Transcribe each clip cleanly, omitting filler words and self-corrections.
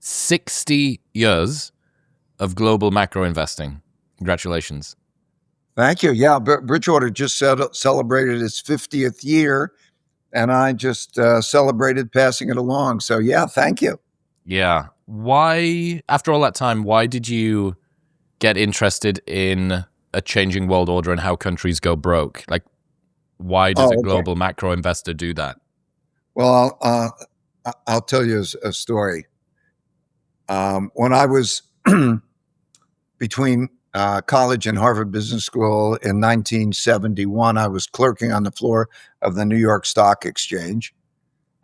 60 years of global macro investing. Congratulations. Thank you. Yeah, Bridgewater just celebrated its 50th year, and I just celebrated passing it along. So, yeah, thank you. Yeah. Why, after all that time, why did you get interested in a changing world order and how countries go broke? Like, why does a global macro investor do that? Well, I'll tell you a story. When I was between college and Harvard Business School in 1971, I was clerking on the floor of the New York Stock Exchange.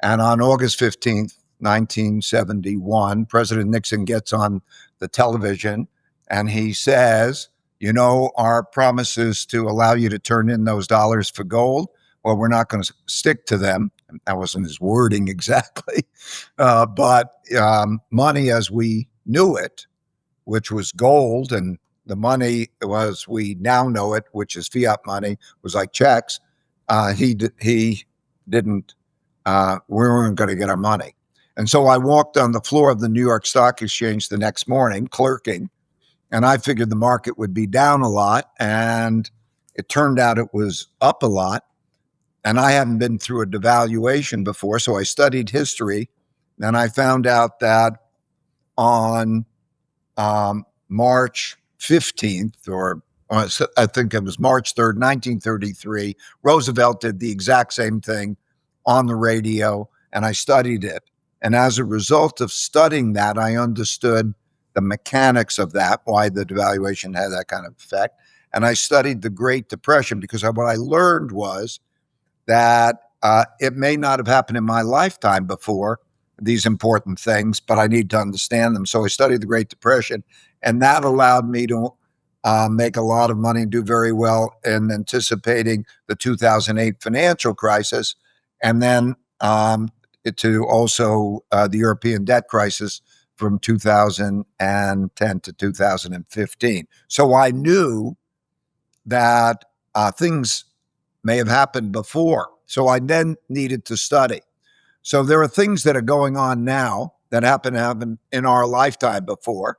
And on August 15th, 1971, President Nixon gets on the television and he says, you know, our promises to allow you to turn in those dollars for gold, well, we're not going to stick to them. That wasn't his wording exactly. But money as we knew it, which was gold, and the money was we now know it, which is fiat money, was like checks. He didn't. We weren't going to get our money. And so I walked on the floor of the New York Stock Exchange the next morning, clerking, and I figured the market would be down a lot. And it turned out it was up a lot. And I hadn't been through a devaluation before, so I studied history. And I found out that on March 15th, or I think it was March 3rd, 1933, Roosevelt did the exact same thing on the radio, and I studied it. And as a result of studying that, I understood the mechanics of that, why the devaluation had that kind of effect. And I studied the Great Depression because what I learned was that it may not have happened in my lifetime before, these important things, but I need to understand them. So I studied the Great Depression, and that allowed me to make a lot of money and do very well in anticipating the 2008 financial crisis, and then to also the European debt crisis from 2010 to 2015. So I knew that things may have happened before. So I then needed to study. So there are things that are going on now that happen in our lifetime before.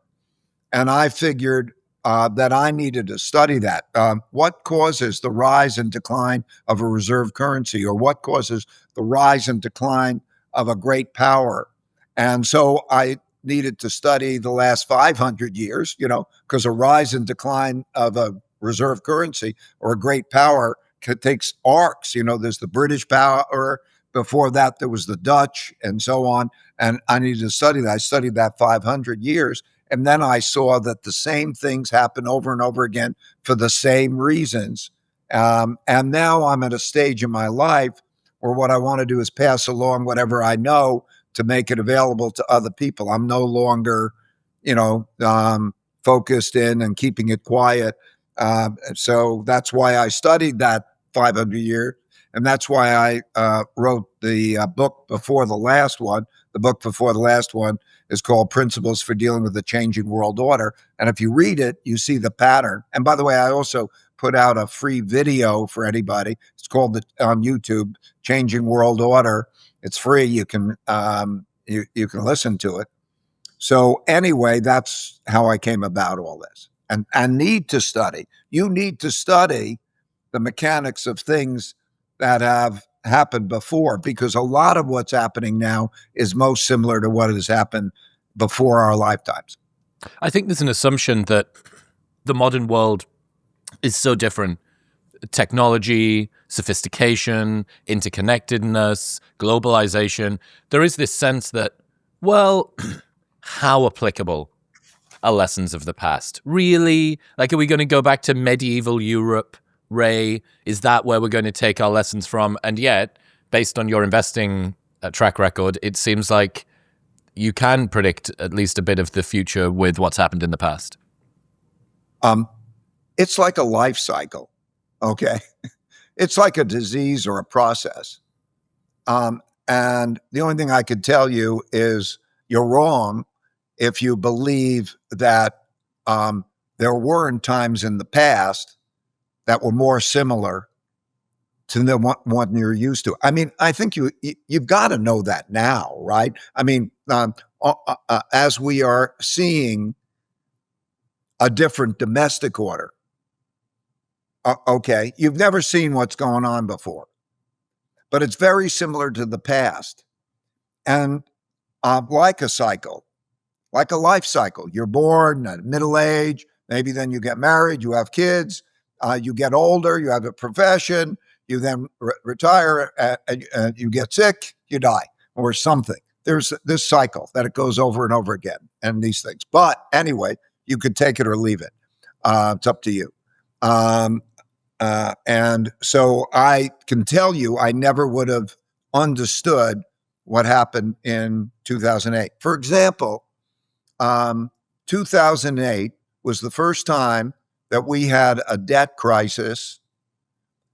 And I figured that I needed to study that. What causes the rise and decline of a reserve currency, or what causes the rise and decline of a great power? And so I needed to study the last 500 years, because a rise and decline of a reserve currency or a great power takes arcs. There's the British power. Before that, there was the Dutch and so on. And I needed to study that. I studied that 500 years. And then I saw that the same things happen over and over again for the same reasons. And now I'm at a stage in my life where what I want to do is pass along whatever I know to make it available to other people. I'm no longer, focused in and keeping it quiet. So that's why I studied that 500 years. And that's why I wrote the book before the last one. The book before the last one is called Principles for Dealing with the Changing World Order. And if you read it, you see the pattern. And by the way, I also put out a free video for anybody. It's called on YouTube, Changing World Order. It's free. You can you can listen to it. So anyway, that's how I came about all this. And I need to study. You need to study the mechanics of things that have happened before, because a lot of what's happening now is most similar to what has happened before our lifetimes. I think there's an assumption that the modern world is so different. Technology, sophistication, interconnectedness, globalization. There is this sense that, well, how applicable are lessons of the past? Really? Like, are we going to go back to medieval Europe? Ray, is that where we're going to take our lessons from? And yet, based on your investing track record, it seems like you can predict at least a bit of the future with what's happened in the past. It's like a life cycle, okay? It's like a disease or a process. And the only thing I could tell you is you're wrong if you believe that there weren't times in the past that were more similar to the one you're used to. I mean, I think you've got to know that now, right? I mean, as we are seeing a different domestic order. Okay, you've never seen what's going on before, but it's very similar to the past. And like a cycle, like a life cycle, you're born at middle age, maybe then you get married, you have kids, you get older, you have a profession, you then retire, you get sick, you die, or something. There's this cycle that it goes over and over again, and these things. But anyway, you could take it or leave it. It's up to you. And so I can tell you, I never would have understood what happened in 2008. For example, 2008 was the first time that we had a debt crisis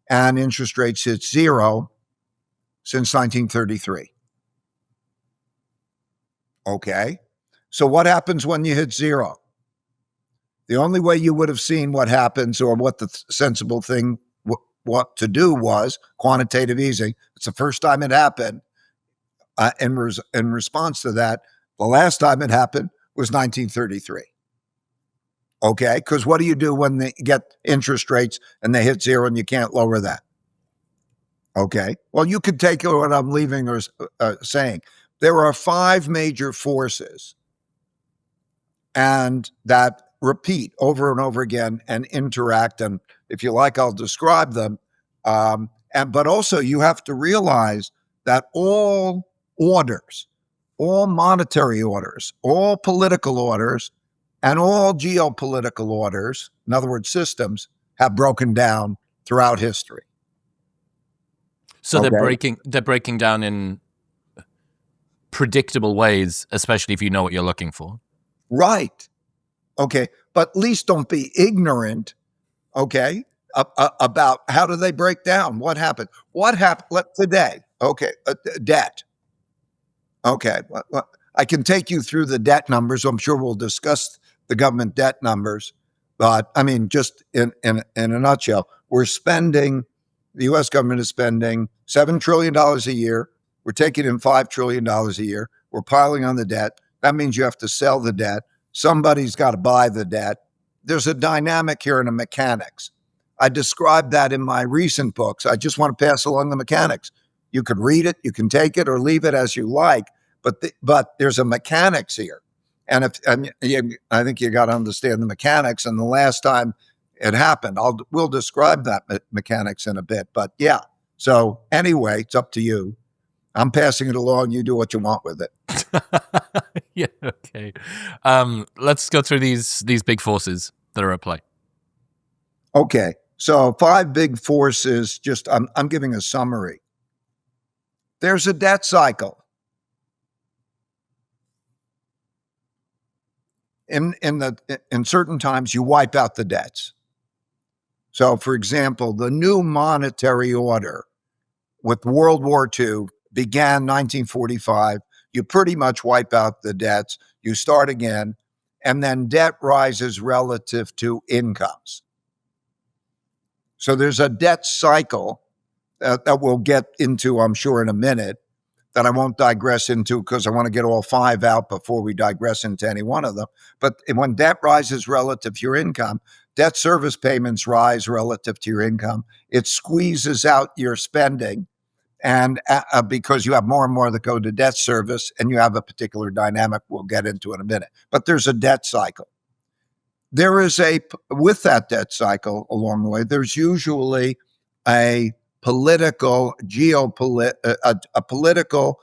and interest rates hit zero since 1933. Okay. So what happens when you hit zero? The only way you would have seen what happens or what the sensible thing what to do was quantitative easing. It's the first time it happened. In response to that, the last time it happened was 1933. Okay, because what do you do when they get interest rates and they hit zero and you can't lower that? Okay, well, you could take what I'm leaving or saying. There are 5 major forces, and that repeat over and over again and interact. And if you like, I'll describe them. But also, you have to realize that all orders, all monetary orders, all political orders, and all geopolitical orders, in other words, systems, have broken down throughout history. So okay. They're breaking down in predictable ways, especially if you know what you're looking for. Right. Okay. But at least don't be ignorant, okay, about how do they break down? What happened? What happened today? Okay. Debt. Okay. Well, I can take you through the debt numbers. I'm sure we'll discuss the government debt numbers. But I mean, just in a nutshell, the U.S. government is spending $7 trillion a year. We're taking in $5 trillion a year. We're piling on the debt. That means you have to sell the debt. Somebody's got to buy the debt. There's a dynamic here in the mechanics. I described that in my recent books. I just want to pass along the mechanics. You could read it, you can take it or leave it as you like, but there's a mechanics here. And I think you got to understand the mechanics. And the last time it happened, we'll describe that mechanics in a bit. But yeah, so anyway, it's up to you. I'm passing it along. You do what you want with it. Yeah, okay. Let's go through these big forces that are at play. Okay, so 5 big forces. Just I'm giving a summary. There's a debt cycle. In certain times, you wipe out the debts. So, for example, the new monetary order with World War II began 1945. You pretty much wipe out the debts. You start again, and then debt rises relative to incomes. So there's a debt cycle that we'll get into, I'm sure, in a minute, that I won't digress into because I want to get all 5 out before we digress into any one of them. But when debt rises relative to your income, debt service payments rise relative to your income. It squeezes out your spending, and because you have more and more that go to debt service, and you have a particular dynamic we'll get into in a minute. But there's a debt cycle. There is with that debt cycle along the way, there's usually a political, political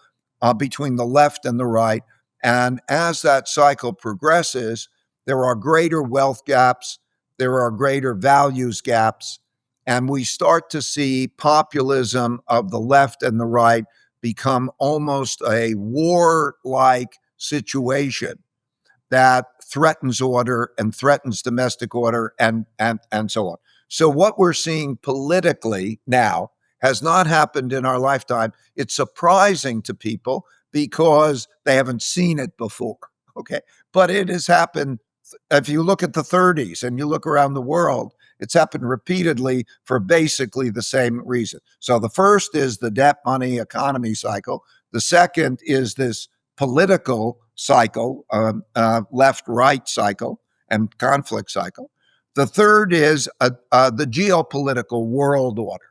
between the left and the right. And as that cycle progresses, there are greater wealth gaps, there are greater values gaps, and we start to see populism of the left and the right become almost a war-like situation that threatens order and threatens domestic order and so on. So what we're seeing politically now has not happened in our lifetime. It's surprising to people because they haven't seen it before, okay? But it has happened. If you look at the 30s and you look around the world, it's happened repeatedly for basically the same reason. So the first is the debt money economy cycle. The second is this political cycle, left-right cycle, and conflict cycle. The third is the geopolitical world order.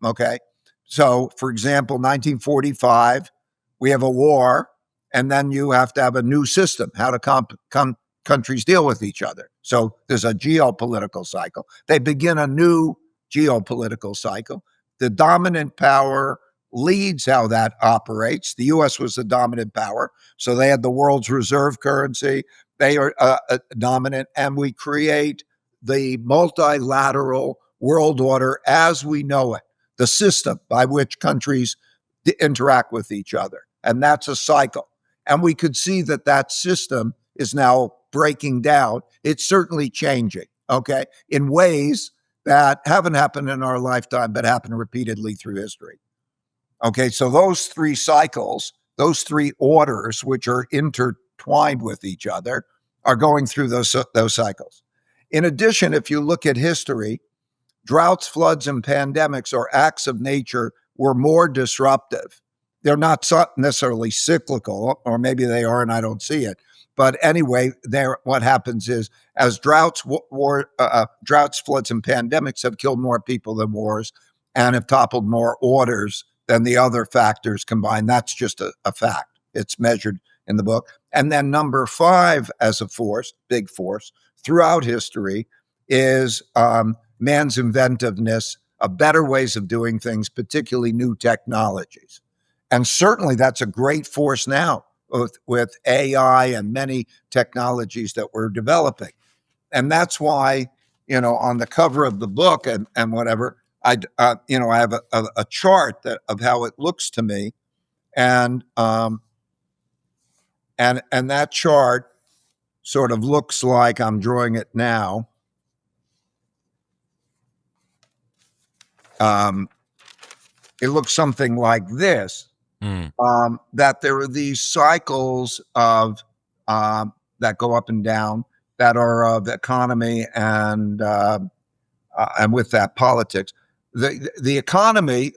Okay. So, for example, 1945, we have a war, and then you have to have a new system, how to countries deal with each other. So there's a geopolitical cycle. They begin a new geopolitical cycle. The dominant power leads how that operates. The U.S. was the dominant power, so they had the world's reserve currency. They are dominant, and we create the multilateral world order as we know it, the system by which countries interact with each other. And that's a cycle. And we could see that that system is now breaking down. It's certainly changing, okay, in ways that haven't happened in our lifetime, but happen repeatedly through history. Okay, so those three cycles, those three orders, which are intertwined with each other, are going through those cycles. In addition, if you look at history, droughts, floods, and pandemics, or acts of nature, were more disruptive. They're not necessarily cyclical, or maybe they are and I don't see it. But anyway, what happens is as droughts, floods, and pandemics have killed more people than wars and have toppled more orders than the other factors combined. That's just a fact. It's measured in the book. And then number 5 as a force, big force, throughout history is man's inventiveness of better ways of doing things, particularly new technologies. And certainly that's a great force now with AI and many technologies that we're developing. And that's why, on the cover of the book and whatever, I have a chart of how it looks to me. And that chart sort of looks like I'm drawing it now. It looks something like this. That there are these cycles of that go up and down that are of economy and with that politics. The economy,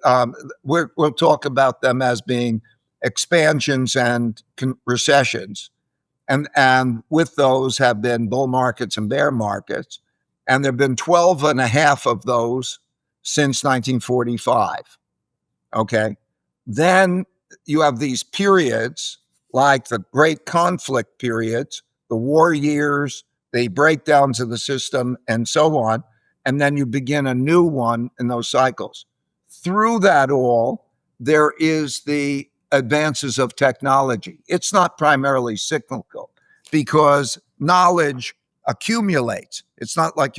we'll talk about them as being expansions and recessions, and with those have been bull markets and bear markets, and there have been 12 and a half of those since 1945. Okay. Then you have these periods like the great conflict periods, the war years, the breakdowns of the system, and so on. And then you begin a new one in those cycles. Through that all, there is the advances of technology. It's not primarily cyclical because knowledge accumulates. It's not like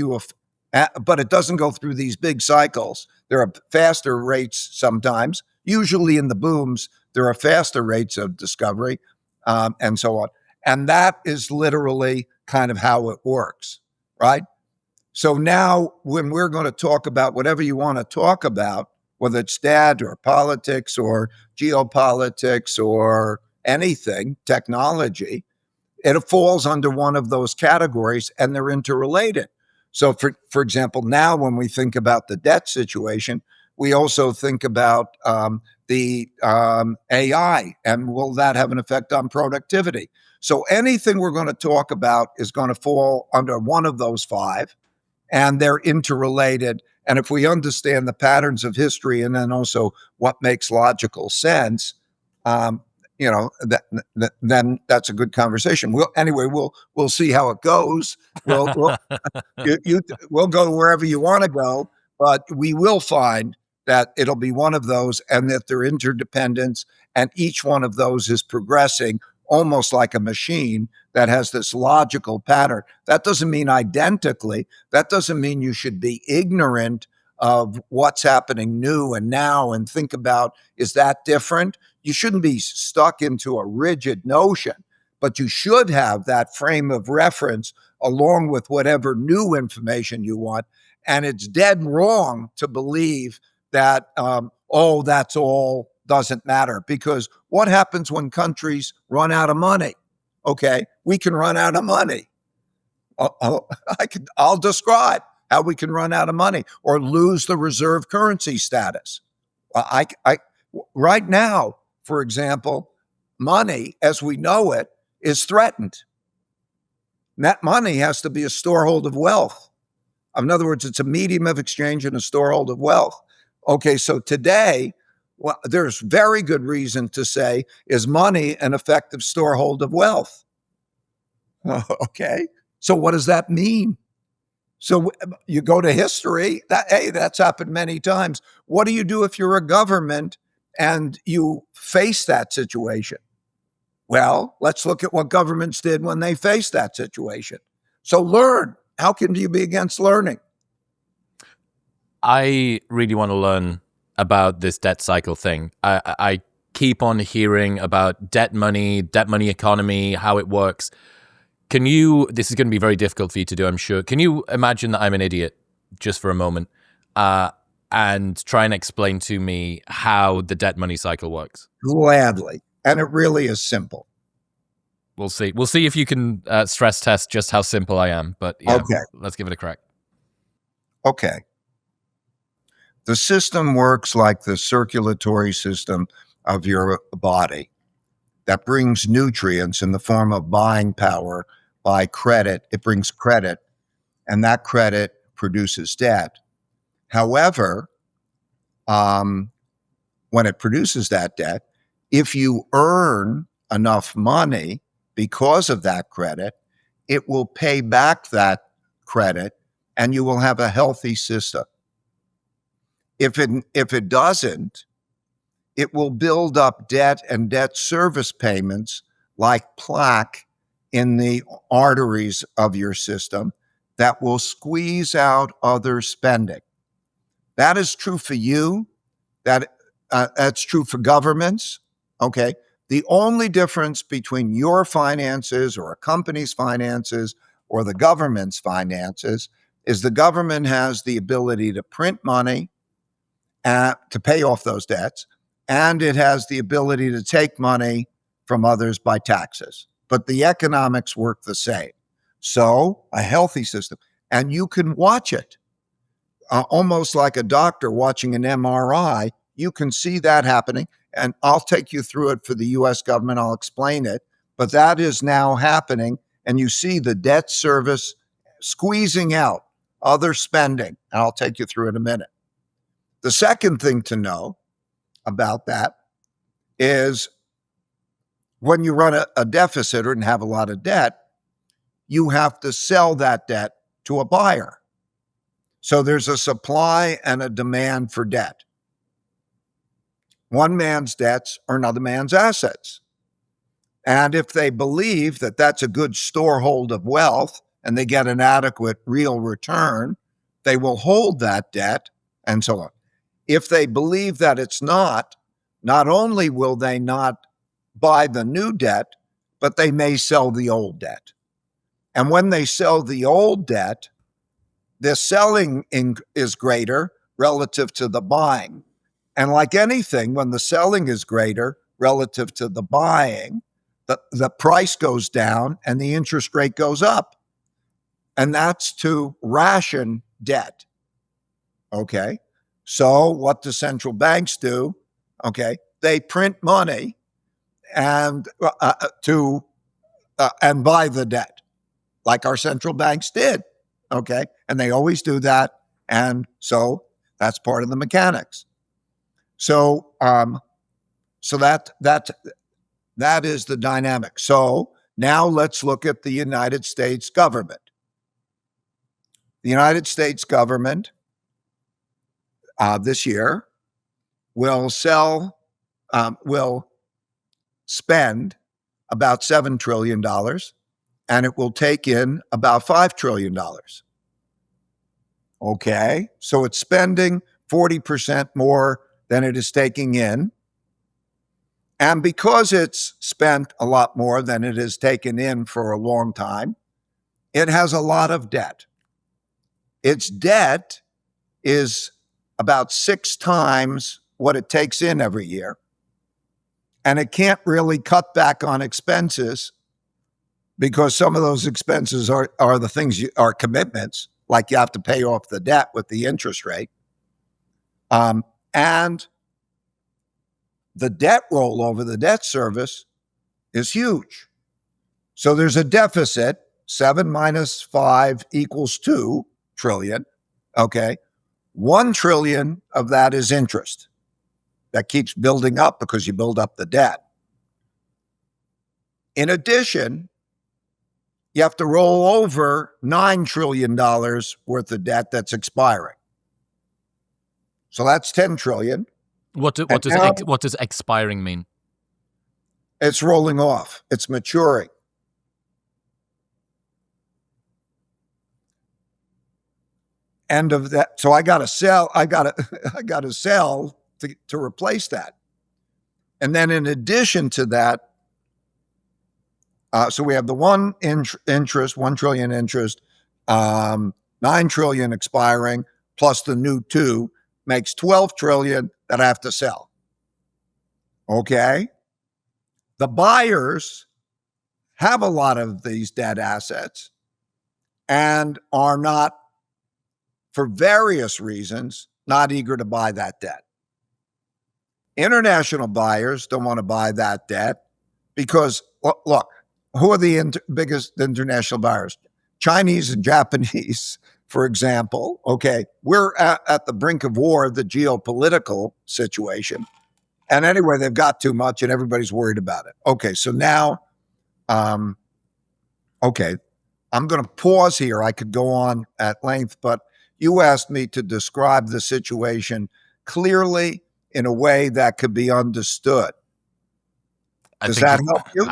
but it doesn't go through these big cycles. There are faster rates sometimes. Usually in the booms, there are faster rates of discovery and so on. And that is literally kind of how it works, right? So now when we're going to talk about whatever you want to talk about, whether it's dad or politics or geopolitics or anything, technology, it falls under one of those categories and they're interrelated. So for example, now when we think about the debt situation, we also think about the AI and will that have an effect on productivity? So anything we're going to talk about is going to fall under one of those 5 and they're interrelated. And if we understand the patterns of history and then also what makes logical sense, then that's a good conversation. We'll see how it goes. We'll go wherever you want to go, but we will find that it'll be one of those and that they're interdependent and each one of those is progressing almost like a machine that has this logical pattern. That doesn't mean identically. That doesn't mean you should be ignorant of what's happening new and now and think about, is that different? You shouldn't be stuck into a rigid notion, but you should have that frame of reference along with whatever new information you want. And it's dead wrong to believe that, that's all doesn't matter, because what happens when countries run out of money? Okay, we can run out of money. I'll describe how we can run out of money or lose the reserve currency status. Right now, for example, money as we know it is threatened. And that money has to be a storehold of wealth. In other words, it's a medium of exchange and a storehold of wealth. Okay, so today, well, there's very good reason to say, is money an effective storehold of wealth? Okay, so what does that mean? So you go to history, that's happened many times. What do you do if you're a government and you face that situation? Well, let's look at what governments did when they faced that situation. So learn. How can you be against learning? I really want to learn about this debt cycle thing. I keep on hearing about debt money economy, how it works. This is going to be very difficult for you to do, I'm sure. Can you imagine that I'm an idiot just for a moment and try and explain to me how the debt money cycle works? Gladly. And it really is simple. We'll see. We'll see if you can stress test just how simple I am. But yeah, okay. Let's give it a crack. Okay. The system works like the circulatory system of your body that brings nutrients in the form of buying power by credit. It brings credit, and that credit produces debt. However, when it produces that debt, if you earn enough money because of that credit, it will pay back that credit and you will have a healthy system. If it doesn't, it will build up debt and debt service payments like plaque in the arteries of your system that will squeeze out other spending. That is true for you. That's true for governments. Okay. The only difference between your finances or a company's finances or the government's finances is the government has the ability to print money to pay off those debts, and it has the ability to take money from others by taxes. But the economics work the same. So a healthy system, and you can watch it almost like a doctor watching an MRI. You can see that happening, and I'll take you through it for the U.S. government. I'll explain it, but that is now happening, and you see the debt service squeezing out other spending, and I'll take you through it in a minute. The second thing to know about that is when you run a deficit and have a lot of debt, you have to sell that debt to a buyer. So there's a supply and a demand for debt. One man's debts are another man's assets. And if they believe that that's a good storehold of wealth and they get an adequate real return, they will hold that debt and so on. If they believe that it's not only will they not buy the new debt, but they may sell the old debt. And when they sell the old debt, the selling is greater relative to the buying. And like anything, when the selling is greater relative to the buying, the price goes down and the interest rate goes up. And that's to ration debt. Okay. So what do central banks do? Okay. They print money and buy the debt like our central banks did. Okay. And they always do that. And so that's part of the mechanics. So that is the dynamic. So now let's look at the United States government. The United States government this year will spend about $7 trillion, and it will take in about $5 trillion. Okay, so it's spending 40% more than it is taking in. And because it's spent a lot more than it has taken in for a long time, it has a lot of debt. Its debt is about 6 times what it takes in every year. And it can't really cut back on expenses because some of those expenses are the things are commitments, like you have to pay off the debt with the interest rate. And the debt rollover, the debt service is huge. So there's a deficit. 7 minus 5 equals 2 trillion. Okay. 1 trillion of that is interest. That keeps building up because you build up the debt. In addition, you have to roll over $9 trillion worth of debt that's expiring. So that's 10 trillion. What does expiring mean? It's rolling off. It's maturing. End of that. So I got to sell. I got to sell to replace that. And then in addition to that, so we have the 1 trillion interest, 9 trillion expiring, plus the new 2 makes 12 trillion that I have to sell. Okay. The buyers have a lot of these debt assets and are not, for various reasons, not eager to buy that debt. International buyers don't want to buy that debt because, look, who are the biggest international buyers? Chinese and Japanese, for example. Okay, we're at the brink of war, the geopolitical situation. And anyway, they've got too much and everybody's worried about it. Okay, so now, I'm going to pause here. I could go on at length, but you asked me to describe the situation clearly in a way that could be understood. Does that help you?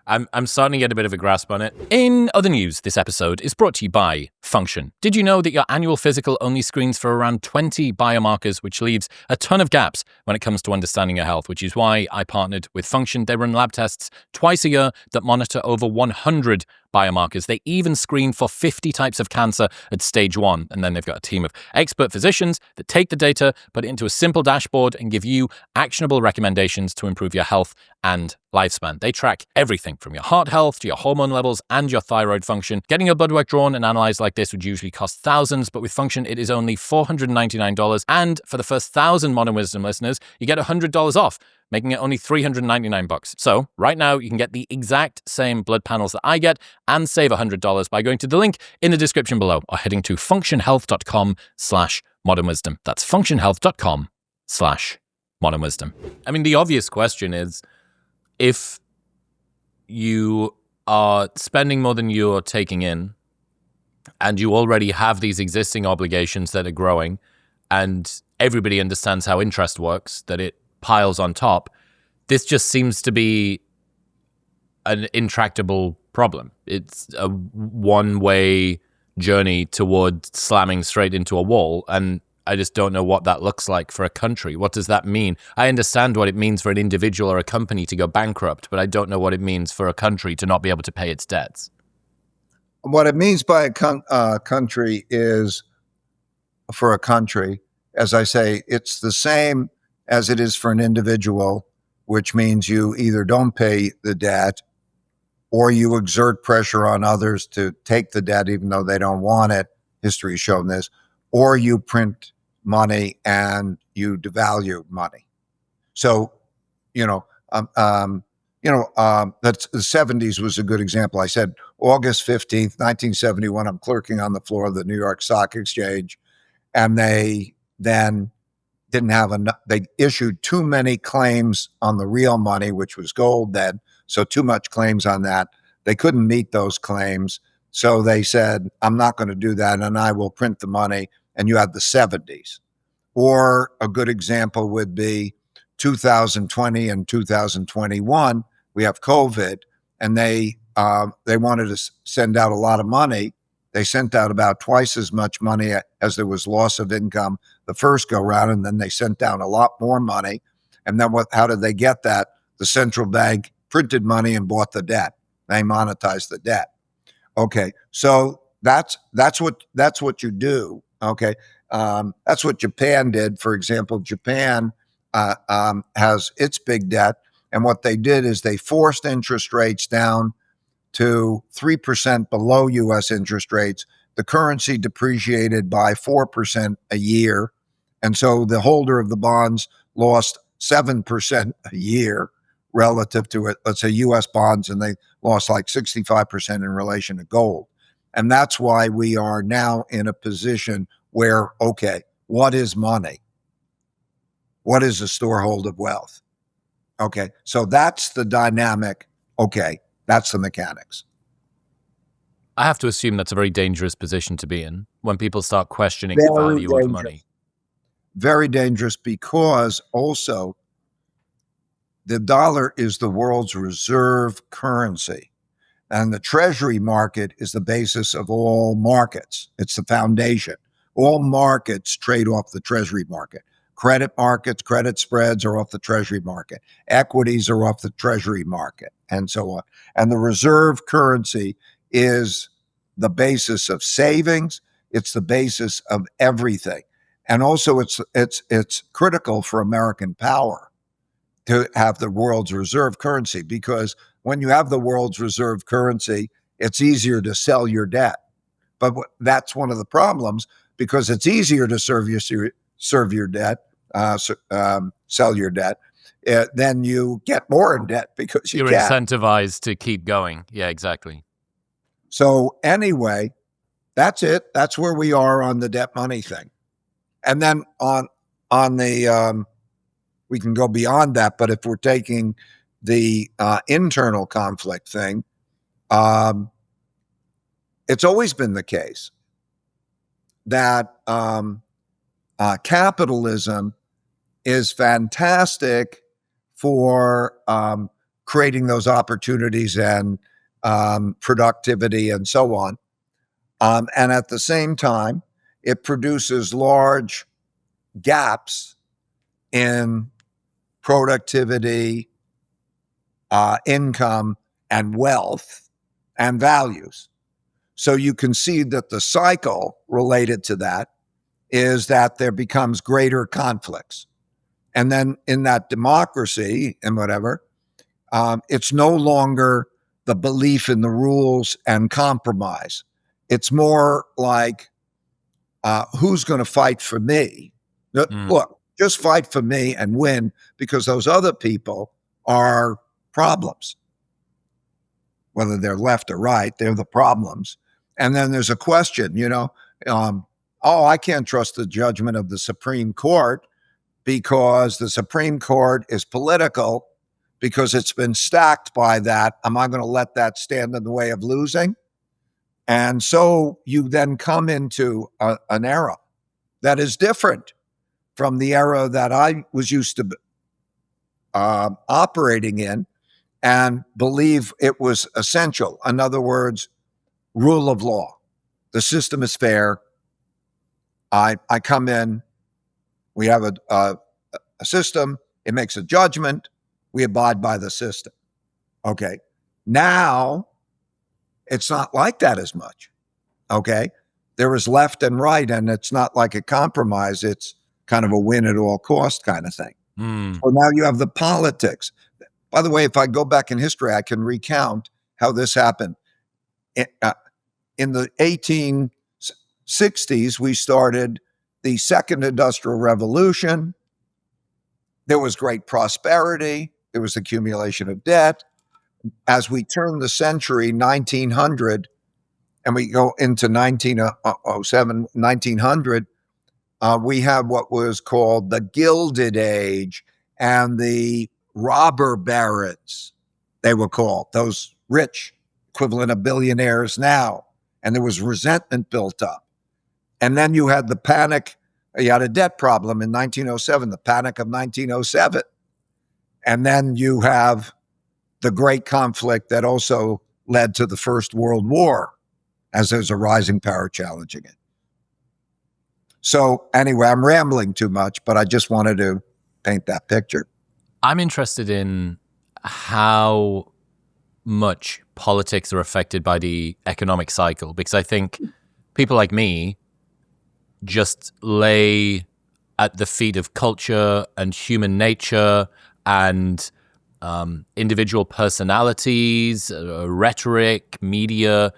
I'm starting to get a bit of a grasp on it. In other news, this episode is brought to you by Function. Did you know that your annual physical only screens for around 20 biomarkers, which leaves a ton of gaps when it comes to understanding your health, which is why I partnered with Function. They run lab tests twice a year that monitor over 100 biomarkers. They even screen for 50 types of cancer at stage 1. And then they've got a team of expert physicians that take the data, put it into a simple dashboard and give you actionable recommendations to improve your health and lifespan. They track everything from your heart health to your hormone levels and your thyroid function. Getting your blood work drawn and analyzed like this would usually cost thousands, but with Function, it is only $499. And for the first 1,000 Modern Wisdom listeners, you get $100 off, making it only $399. So right now you can get the exact same blood panels that I get and save $100 by going to the link in the description below or heading to functionhealth.com/modernwisdom. That's functionhealth.com/modernwisdom. I mean, the obvious question is, if you are spending more than you're taking in and you already have these existing obligations that are growing and everybody understands how interest works, that it piles on top, this just seems to be an intractable problem. It's a one-way journey toward slamming straight into a wall, and I just don't know what that looks like for a country. What does that mean? I understand what it means for an individual or a company to go bankrupt, but I don't know what it means for a country to not be able to pay its debts. What it means by a country is, for a country, as I say, it's the same as it is for an individual, which means you either don't pay the debt or you exert pressure on others to take the debt even though they don't want it. History has shown this. Or you print money and you devalue money. So, that's the 70s was a good example. I said August 15th, 1971, I'm clerking on the floor of the New York Stock Exchange, and they then didn't have enough. They issued too many claims on the real money, which was gold then. So too much claims on that. They couldn't meet those claims. So they said, I'm not going to do that, and I will print the money. And you had the 70s. Or a good example would be 2020 and 2021. We have COVID, and they wanted to send out a lot of money. They sent out about twice as much money as there was loss of income the first go round, and then they sent down a lot more money. And then how did they get that? The central bank printed money and bought the debt. They monetized the debt. Okay, so that's what you do. Okay, that's what Japan did. For example, Japan has its big debt, and what they did is they forced interest rates down to 3% below U.S. interest rates. The currency depreciated by 4% a year, and so the holder of the bonds lost 7% a year. relative to it, let's say US bonds, and they lost like 65% in relation to gold. And that's why we are now in a position where, okay, what is money? What is a storehold of wealth? Okay, so that's the dynamic. Okay, that's the mechanics. I have to assume that's a very dangerous position to be in when people start questioning the Very value of dangerous. money. Very dangerous, because also the dollar is the world's reserve currency, and the treasury market is the basis of all markets. It's the foundation. All markets trade off the treasury market. Credit markets, credit spreads are off the treasury market. Equities are off the treasury market, and so on. And the reserve currency is the basis of savings. It's the basis of everything. And also it's critical for American power to have the world's reserve currency, because when you have the world's reserve currency, it's easier to sell your debt. But that's one of the problems, because it's easier to serve your debt, sell your debt, then you get more in debt because you're can. Incentivized to keep going. Yeah, exactly. So anyway, that's it. That's where we are on the debt money thing. And then on the we can go beyond that, but if we're taking the internal conflict thing, it's always been the case that capitalism is fantastic for creating those opportunities and productivity and so on. And at the same time, it produces large gaps in productivity, income, and wealth and values. So you can see that the cycle related to that is that there becomes greater conflicts. And then in that democracy and whatever, it's no longer the belief in the rules and compromise. It's more like, who's going to fight for me? Look, just fight for me and win, because those other people are problems. Whether they're left or right, they're the problems. And then there's a question, I can't trust the judgment of the Supreme Court because the Supreme Court is political, because it's been stacked by that. Am I going to let that stand in the way of losing? And so you then come into an era that is different from the era that I was used to operating in and believe it was essential. In other words, rule of law. The system is fair. I come in, we have a system, it makes a judgment, we abide by the system. Okay. Now, it's not like that as much. Okay. There is left and right, and it's not like a compromise. It's kind of a win at all cost kind of thing. So now you have the politics. By the way, if I go back in history, I can recount how this happened. In the 1860s, we started the Second Industrial Revolution. There was great prosperity. There was accumulation of debt. As we turn the century, 1900, and we go into 1907, 1900, we have what was called the Gilded Age and the robber barons, they were called, those rich, equivalent of billionaires now. And there was resentment built up. And then you had the panic. You had a debt problem in 1907, the panic of 1907. And then you have the great conflict that also led to the First World War, as there's a rising power challenging it. So anyway, I'm rambling too much, but I just wanted to paint that picture. I'm interested in how much politics are affected by the economic cycle, because I think people like me just lay at the feet of culture and human nature and individual personalities, rhetoric, media.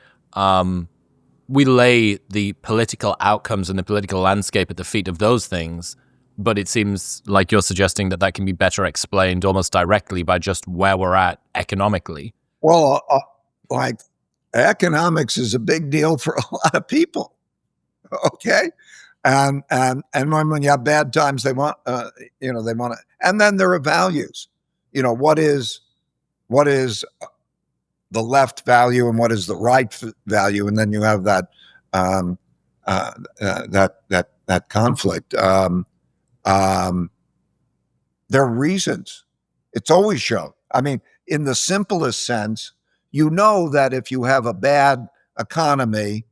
We lay the political outcomes and the political landscape at the feet of those things. but it seems like you're suggesting that that can be better explained almost directly by just where we're at economically. Well, like economics is a big deal for a lot of people. Okay. And when you have bad times, they want, they want to, and then there are values, what is the left value and what is the right value. And then you have that, that conflict. There are reasons. It's always shown. I mean, in the simplest sense, that if you have a bad economy,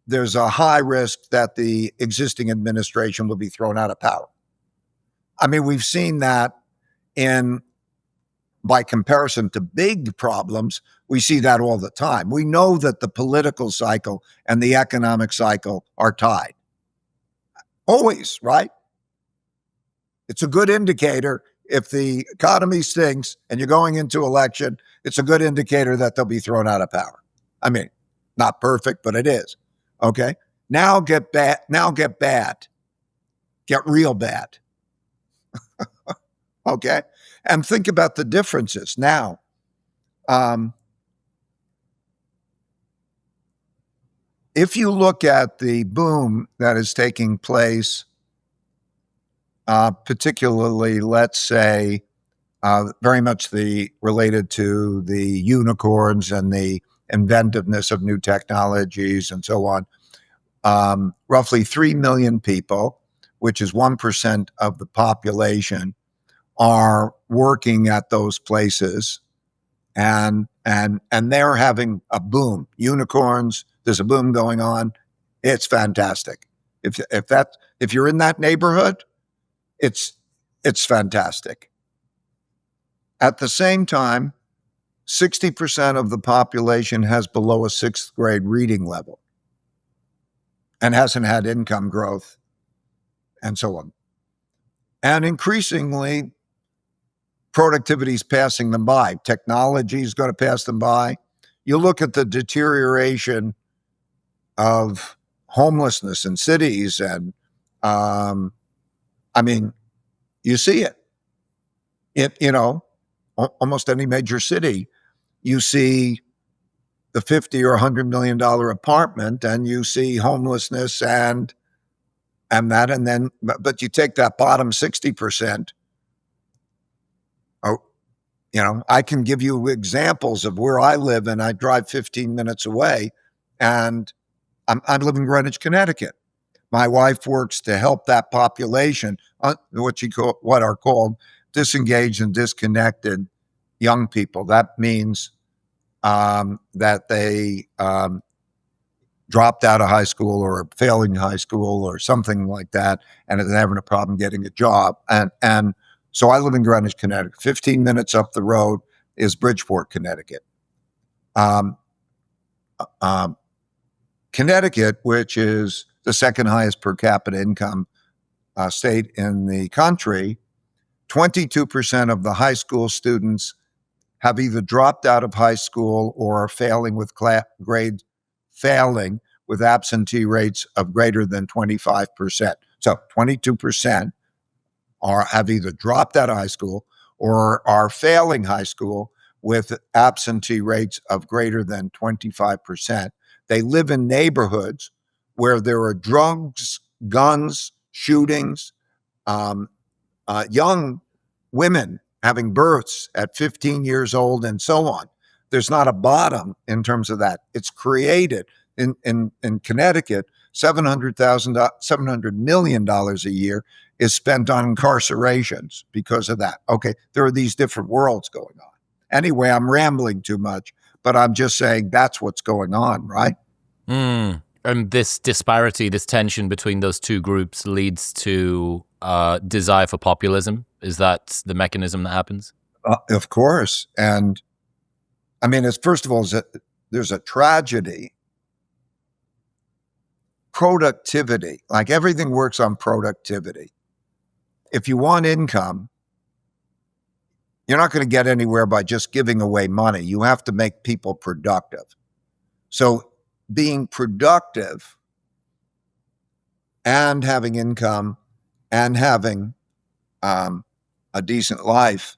there's a high risk that the existing administration will be thrown out of power. I mean, we've seen that by comparison to big problems, we see that all the time. We know that the political cycle and the economic cycle are tied. Always, right? It's a good indicator. If the economy stinks and you're going into election, it's a good indicator that they'll be thrown out of power. I mean, not perfect, but it is. Okay. Now get bad. Get real bad. Okay. And think about the differences. Now, if you look at the boom that is taking place, particularly, let's say, very much related to the unicorns and the inventiveness of new technologies and so on. Roughly 3 million people, which is 1% of the population, are working at those places, and they're having a boom. Unicorns, there's a boom going on. It's fantastic. If you're in that neighborhood, it's fantastic. At the same time, 60% of the population has below a 6th grade reading level and hasn't had income growth and so on. And increasingly, productivity is passing them by. Technology is going to pass them by. You look at the deterioration of homelessness in cities, and you see it. Almost any major city, you see the $50 or $100 million apartment, and you see homelessness and that, and then, but you take that bottom 60%. I can give you examples of where I live, and I drive 15 minutes away, and I live in Greenwich, Connecticut. My wife works to help that population, what are called disengaged and disconnected young people. That means that they dropped out of high school or are failing high school or something like that, and they're having a problem getting a job. And so I live in Greenwich, Connecticut. 15 minutes up the road is Bridgewater, Connecticut. Connecticut, which is the second highest per capita income state in the country, 22% of the high school students have either dropped out of high school or are failing with grade failing with absentee rates of greater than 25%. So 22% have either dropped out of high school or are failing high school with absentee rates of greater than 25%. They live in neighborhoods where there are drugs, guns, shootings, young women having births at 15 years old, and so on. There's not a bottom in terms of that. It's created in Connecticut. $700 million a year is spent on incarcerations because of that. Okay, there are these different worlds going on. Anyway, I'm rambling too much, but I'm just saying that's what's going on, right? And this disparity, this tension between those two groups leads to desire for populism. Is that the mechanism that happens? Of course. And I mean, first of all, there's a tragedy. Productivity, like everything works on productivity. If you want income, you're not going to get anywhere by just giving away money. You have to make people productive. So being productive and having income and having a decent life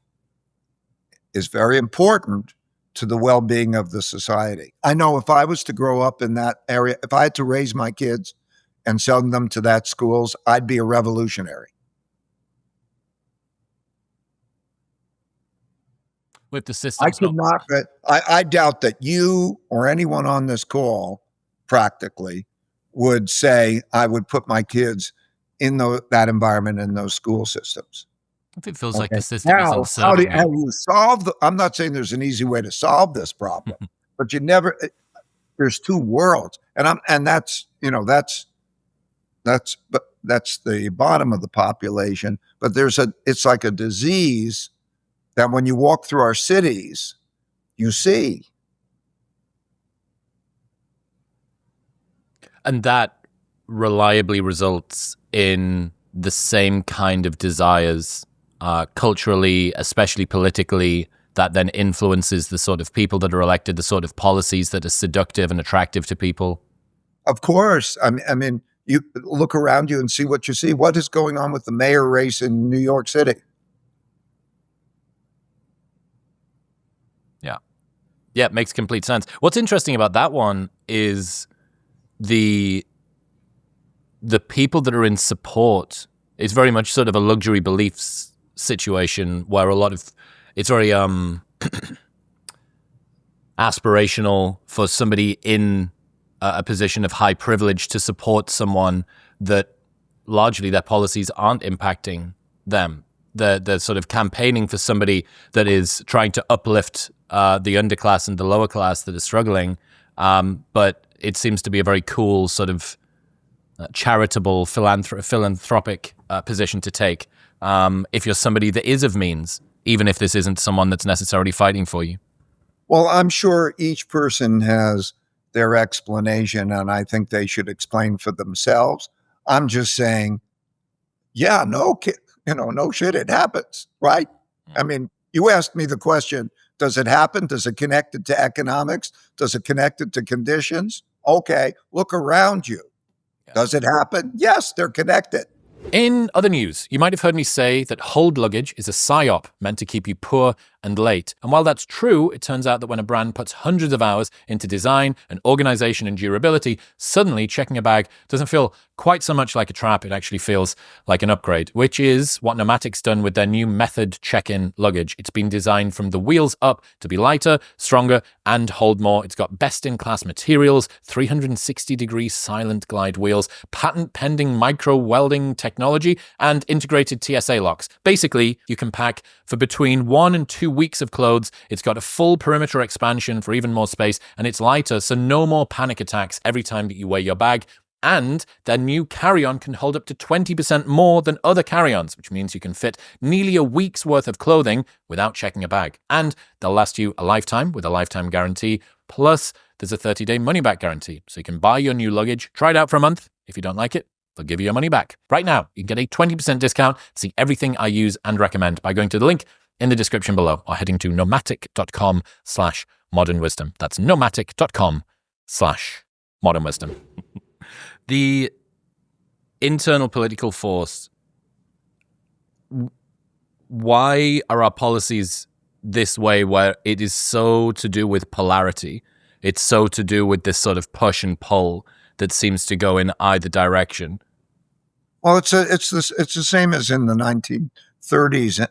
is very important to the well-being of the society. I know if I was to grow up in that area, if I had to raise my kids and send them to that schools, I'd be a revolutionary. With the systems, I doubt that you or anyone on this call practically would say, I would put my kids in that environment in those school systems. If it feels like the system is uncertain. How do you solve I'm not saying there's an easy way to solve this problem, but there's two worlds. And that's the bottom of the population. But it's like a disease that when you walk through our cities, you see. And that reliably results in the same kind of desires, culturally, especially politically, that then influences the sort of people that are elected, the sort of policies that are seductive and attractive to people. Of course. I mean, you look around you and see what you see. What is going on with the mayor race in New York City? Yeah, it makes complete sense. What's interesting about that one is the people that are in support. It's very much sort of a luxury beliefs situation where it's very aspirational for somebody in a position of high privilege to support someone that largely their policies aren't impacting them. They're sort of campaigning for somebody that is trying to uplift the underclass and the lower class that is struggling. But it seems to be a very cool sort of charitable, philanthropic position to take if you're somebody that is of means, even if this isn't someone that's necessarily fighting for you. Well, I'm sure each person has their explanation, and I think they should explain for themselves. I'm just saying, yeah, no shit, it happens, right? I mean, you asked me the question, does it happen? Does it connect it to economics? Does it connect it to conditions? Okay, look around you. Yeah. Does it happen? Yes, they're connected. In other news, you might have heard me say that hold luggage is a psyop meant to keep you poor and late. And while that's true, it turns out that when a brand puts hundreds of hours into design and organization and durability, suddenly checking a bag doesn't feel quite so much like a trap. It actually feels like an upgrade, which is what Pneumatic's done with their new Method check-in luggage. It's been designed from the wheels up to be lighter, stronger, and hold more. It's got best-in-class materials, 360-degree silent glide wheels, patent-pending micro-welding technology, and integrated TSA locks. Basically, you can pack for between 1 and 2 weeks of clothes. It's got a full perimeter expansion for even more space, and it's lighter, so no more panic attacks every time that you weigh your bag. And their new carry-on can hold up to 20% more than other carry-ons, which means you can fit nearly a week's worth of clothing without checking a bag. And they'll last you a lifetime with a lifetime guarantee. Plus, there's a 30-day money-back guarantee. So you can buy your new luggage, try it out for a month. If you don't like it, they'll give you your money back. Right now, you can get a 20% discount to see everything I use and recommend by going to the link in the description below or heading to nomatic.com/modernwisdom. That's nomatic.com/modernwisdom. The internal political force, why are our policies this way where it is so to do with polarity? It's so to do with this sort of push and pull that seems to go in either direction. Well, it's the same as in the 1930s,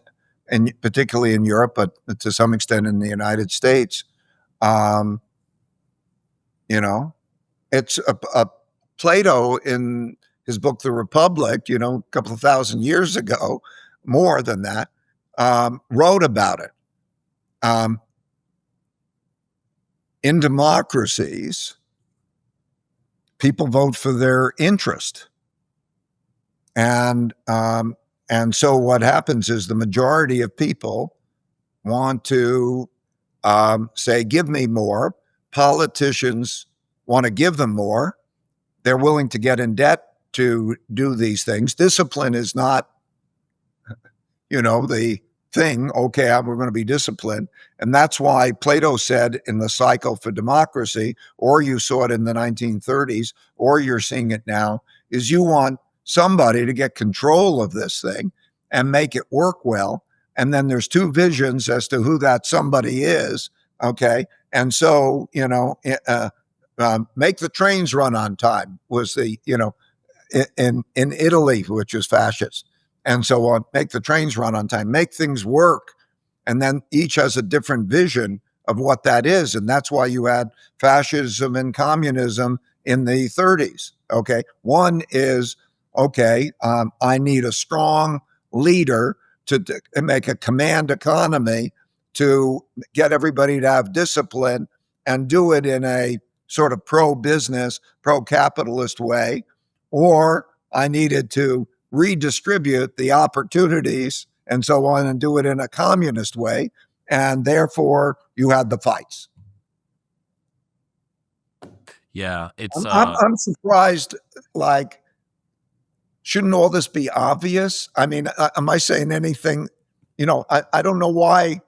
and particularly in Europe, but to some extent in the United States. It's a Plato in his book, The Republic, a couple of thousand years ago, more than that, wrote about it. In democracies, people vote for their interest. And so what happens is the majority of people want to say, give me more. Politicians want to give them more. They're willing to get in debt to do these things. Discipline is not, the thing. Okay, we're going to be disciplined. And that's why Plato said in the cycle for democracy, or you saw it in the 1930s, or you're seeing it now, is you want somebody to get control of this thing and make it work well. And then there's two visions as to who that somebody is. Okay. And so, make the trains run on time was in Italy, which is fascist, and so on. Make the trains run on time, make things work. And then each has a different vision of what that is. And that's why you had fascism and communism in the 30s. Okay. One is, I need a strong leader to make a command economy to get everybody to have discipline and do it in a sort of pro-business, pro-capitalist way. Or I needed to redistribute the opportunities and so on and do it in a communist way. And therefore, you had the fights. Yeah, it's. I'm surprised. Like, shouldn't all this be obvious? I mean, am I saying anything? I don't know why.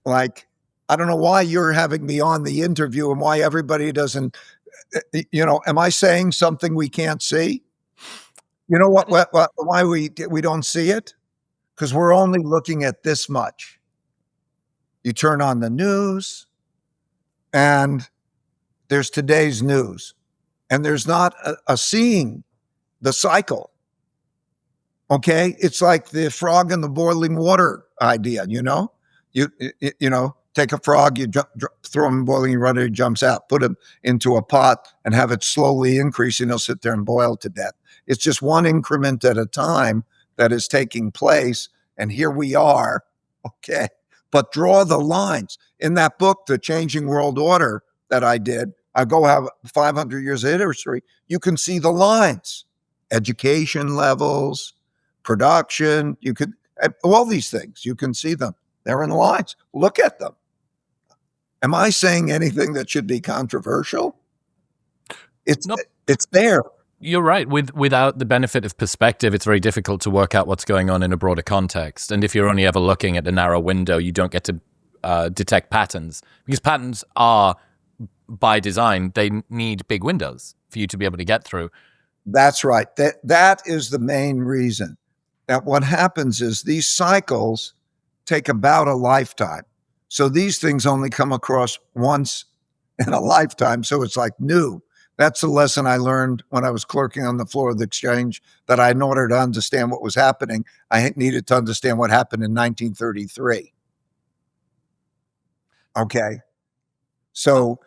Like, I don't know why you're having me on the interview and why everybody doesn't. Am I saying something we can't see? You know what? Why we don't see it? Because we're only looking at this much. You turn on the news, and there's today's news, and there's not a seeing the cycle. Okay, it's like the frog in the boiling water idea. You take a frog, you throw him in boiling water, he jumps out. Put him into a pot and have it slowly increase, and he'll sit there and boil to death. It's just one increment at a time that is taking place, and here we are. Okay, but draw the lines. In that book, The Changing World Order, that I did, I go have 500 years of history. You can see the lines, education levels, production. You could, all these things, you can see them. They're in the lines. Look at them. Am I saying anything that should be controversial? It's there. You're right. Without the benefit of perspective, it's very difficult to work out what's going on in a broader context. And if you're only ever looking at a narrow window, you don't get to detect patterns, because patterns are, by design, they need big windows for you to be able to get through. That's right. That is the main reason. That what happens is these cycles take about a lifetime. So these things only come across once in a lifetime. So it's like new. That's the lesson I learned when I was clerking on the floor of the exchange, that in order to understand what was happening, I needed to understand what happened in 1933. Okay. So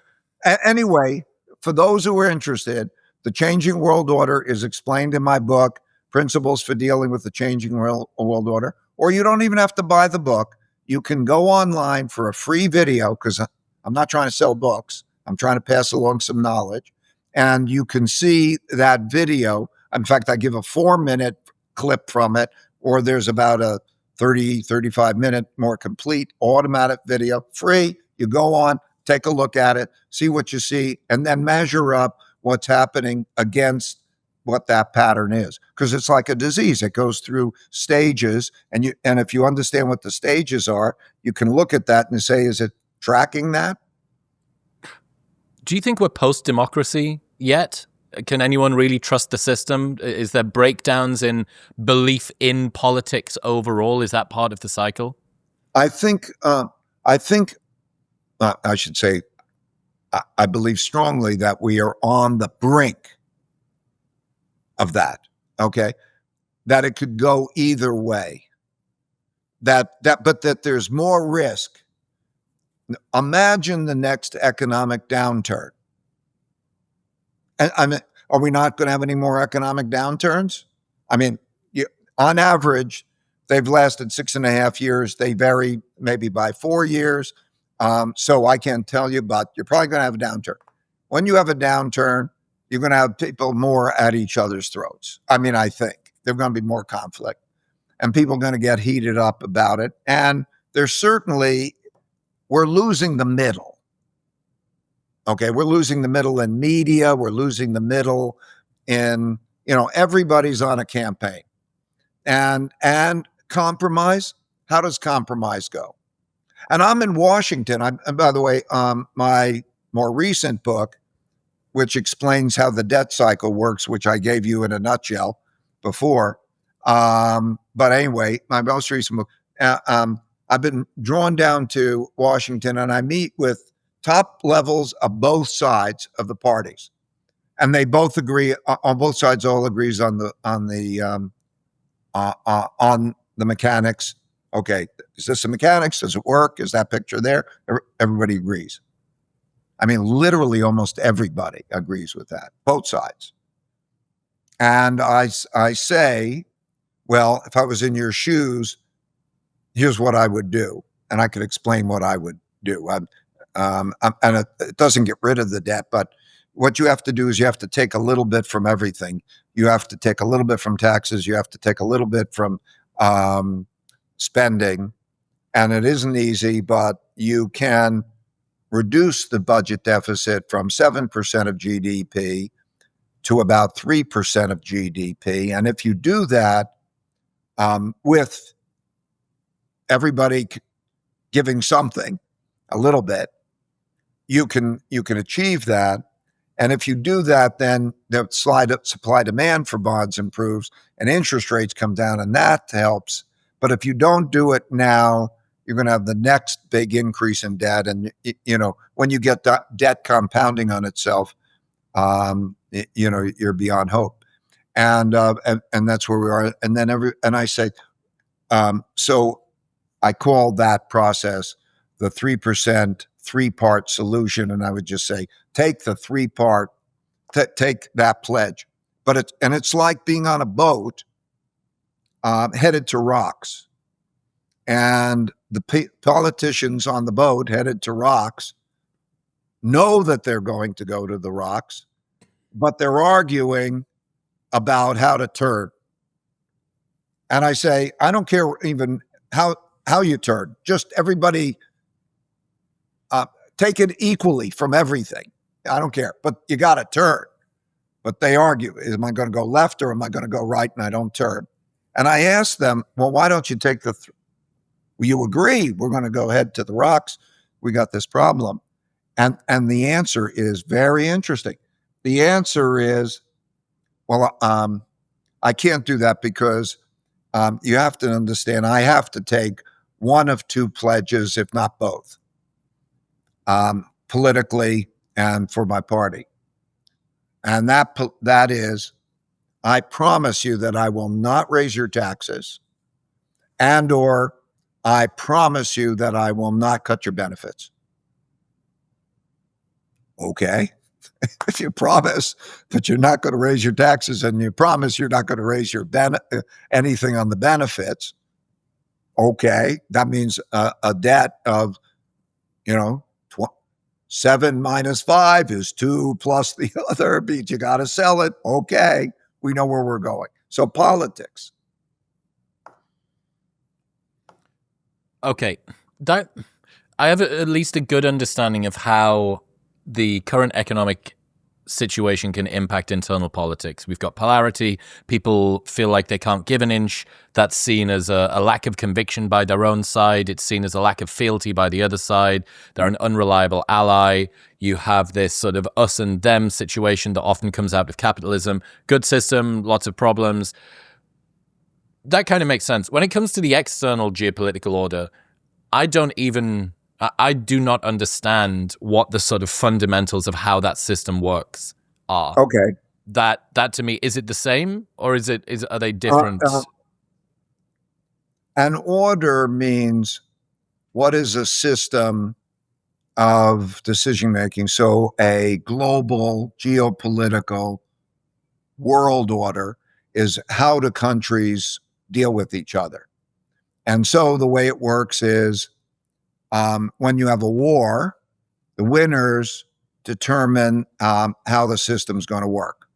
anyway, for those who are interested, The Changing World Order is explained in my book, Principles for Dealing with the Changing World Order. Or you don't even have to buy the book. You can go online for a free video, because I'm not trying to sell books. I'm trying to pass along some knowledge. And you can see that video. In fact, I give a 4-minute clip from it, or there's about a 30, 35-minute more complete automatic video, free. You go on, take a look at it, see what you see, and then measure up what's happening against what that pattern is. Because it's like a disease. It goes through stages, and if you understand what the stages are, you can look at that and say, is it tracking that? Do you think we're post-democracy yet? Can anyone really trust the system? Is there breakdowns in belief in politics overall? Is that part of the cycle? I think I should say, I believe strongly that we are on the brink of that. Okay, that it could go either way. But that there's more risk. Imagine the next economic downturn. And I mean, are we not going to have any more economic downturns? I mean, on average, they've lasted 6.5 years. They vary maybe by 4 years. So I can't tell you, but you're probably going to have a downturn. When you have a downturn, you're going to have people more at each other's throats. I mean, I think there's going to be more conflict, and people are going to get heated up about it. And we're losing the middle. Okay, we're losing the middle in media. We're losing the middle in, everybody's on a campaign. And compromise, how does compromise go? And I'm in Washington. And by the way, my more recent book, which explains how the debt cycle works, which I gave you in a nutshell, before. But anyway, my most recent book, I've been drawn down to Washington, and I meet with top levels of both sides of the parties, and they both agree on both sides. All agrees on the mechanics. Okay, is this the mechanics? Does it work? Is that picture there? Everybody agrees. I mean, literally almost everybody agrees with that, both sides. And I say, well, if I was in your shoes, here's what I would do. And I could explain what I would do. And it doesn't get rid of the debt, but what you have to do is you have to take a little bit from everything. You have to take a little bit from taxes. You have to take a little bit from spending. And it isn't easy, but you can reduce the budget deficit from 7% of GDP to about 3% of GDP. And if you do that with everybody giving something, a little bit, you can achieve that. And if you do that, then the supply demand for bonds improves and interest rates come down, and that helps. But if you don't do it now, you're going to have the next big increase in debt. And, when you get debt compounding on itself, you're beyond hope. And that's where we are. And then I say, so I call that process the 3% three-part solution. And I would just say, take the three-part, take that pledge. But it's like being on a boat headed to rocks. And the politicians on the boat headed to rocks know that they're going to go to the rocks, but they're arguing about how to turn. And I say, I don't care even how you turn. Just everybody take it equally from everything. I don't care, but you got to turn. But they argue, am I going to go left or am I going to go right? And I don't turn. And I ask them, well, why don't you take you agree we're going to go head to the rocks. We got this problem. And the answer is very interesting. The answer is, well, I can't do that because you have to understand I have to take one of two pledges, if not both, politically and for my party. And that is, I promise you that I will not raise your taxes, and or I promise you that I will not cut your benefits. Okay. If you promise that you're not going to raise your taxes and you promise you're not going to raise your anything on the benefits, okay, that means a debt of, 7 minus 5 is 2 plus the other, but you got to sell it. Okay, we know where we're going. So politics. Okay, I have at least a good understanding of how the current economic situation can impact internal politics. We've got polarity. People feel like they can't give an inch. That's seen as a lack of conviction by their own side. It's seen as a lack of fealty by the other side. They're an unreliable ally. You have this sort of us and them situation that often comes out of capitalism. Good system, lots of problems. That kind of makes sense. When it comes to the external geopolitical order, I do not understand what the sort of fundamentals of how that system works are. Okay. That to me, is it the same or are they different? An order means what is a system of decision making. So a global geopolitical world order is how do countries deal with each other. And so the way it works is when you have a war, the winners determine how the system's going to work.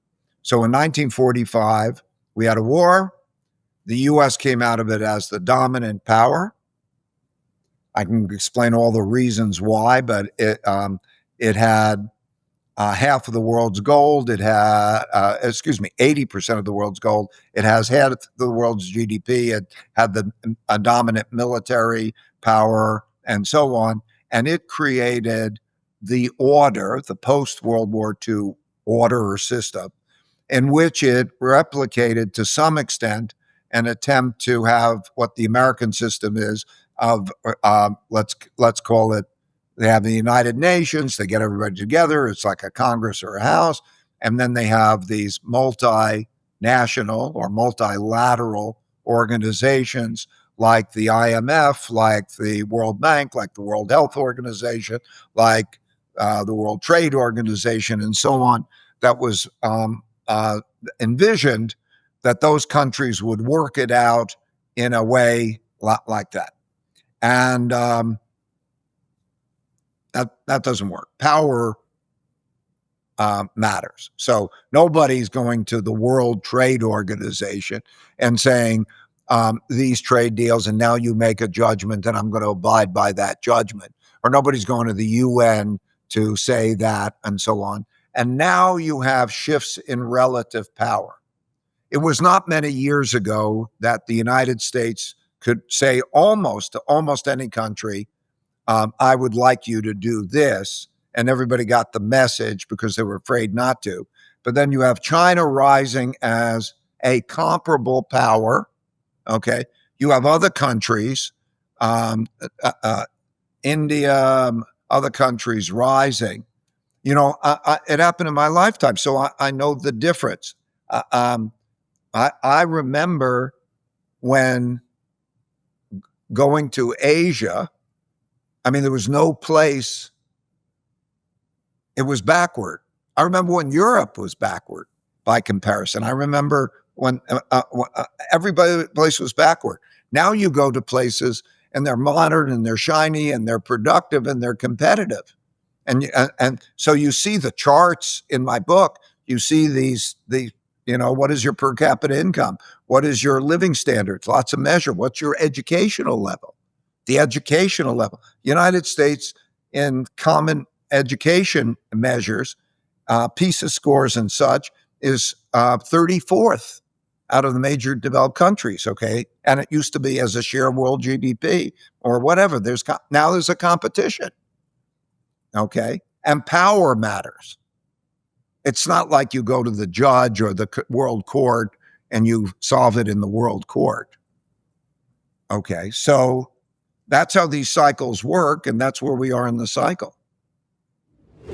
So in 1945, we had a war. The U.S. came out of it as the dominant power. I can explain all the reasons why, but it had half of the world's gold. It had, 80% of the world's gold. It has half the world's GDP. It had a dominant military power and so on. And it created the order, the post-World War II order or system. in which it replicated to some extent an attempt to have what the American system is of let's call it, they have the United Nations, they get everybody together, it's like a Congress or a House, and then they have these multinational or multilateral organizations like the IMF, like the World Bank, like the World Health Organization, like the World Trade Organization, and so on, that was envisioned that those countries would work it out in a way like that. And that doesn't work. Power matters. So nobody's going to the World Trade Organization and saying, these trade deals, and now you make a judgment, and I'm going to abide by that judgment. Or nobody's going to the UN to say that, and so on. And now you have shifts in relative power. It was not many years ago that the United States could say almost to almost any country, I would like you to do this. And everybody got the message because they were afraid not to. But then you have China rising as a comparable power. Okay. You have other countries, India, other countries rising. You know, it happened in my lifetime, so I know the difference. I remember when going to Asia, I mean, there was no place, it was backward. I remember when Europe was backward by comparison. I remember when everybody place was backward. Now you go to places and they're modern and they're shiny and they're productive and they're competitive. And so you see the charts in my book. You see what is your per capita income? What is your living standards? Lots of measure. What's your educational level? The educational level. United States in common education measures, PISA scores and such, is 34th out of the major developed countries, okay? And it used to be as a share of world GDP or whatever. Now there's a competition, okay? And power matters. It's not like you go to the judge or the world court and you solve it in the world court, okay? So that's how these cycles work, and that's where we are in the cycle.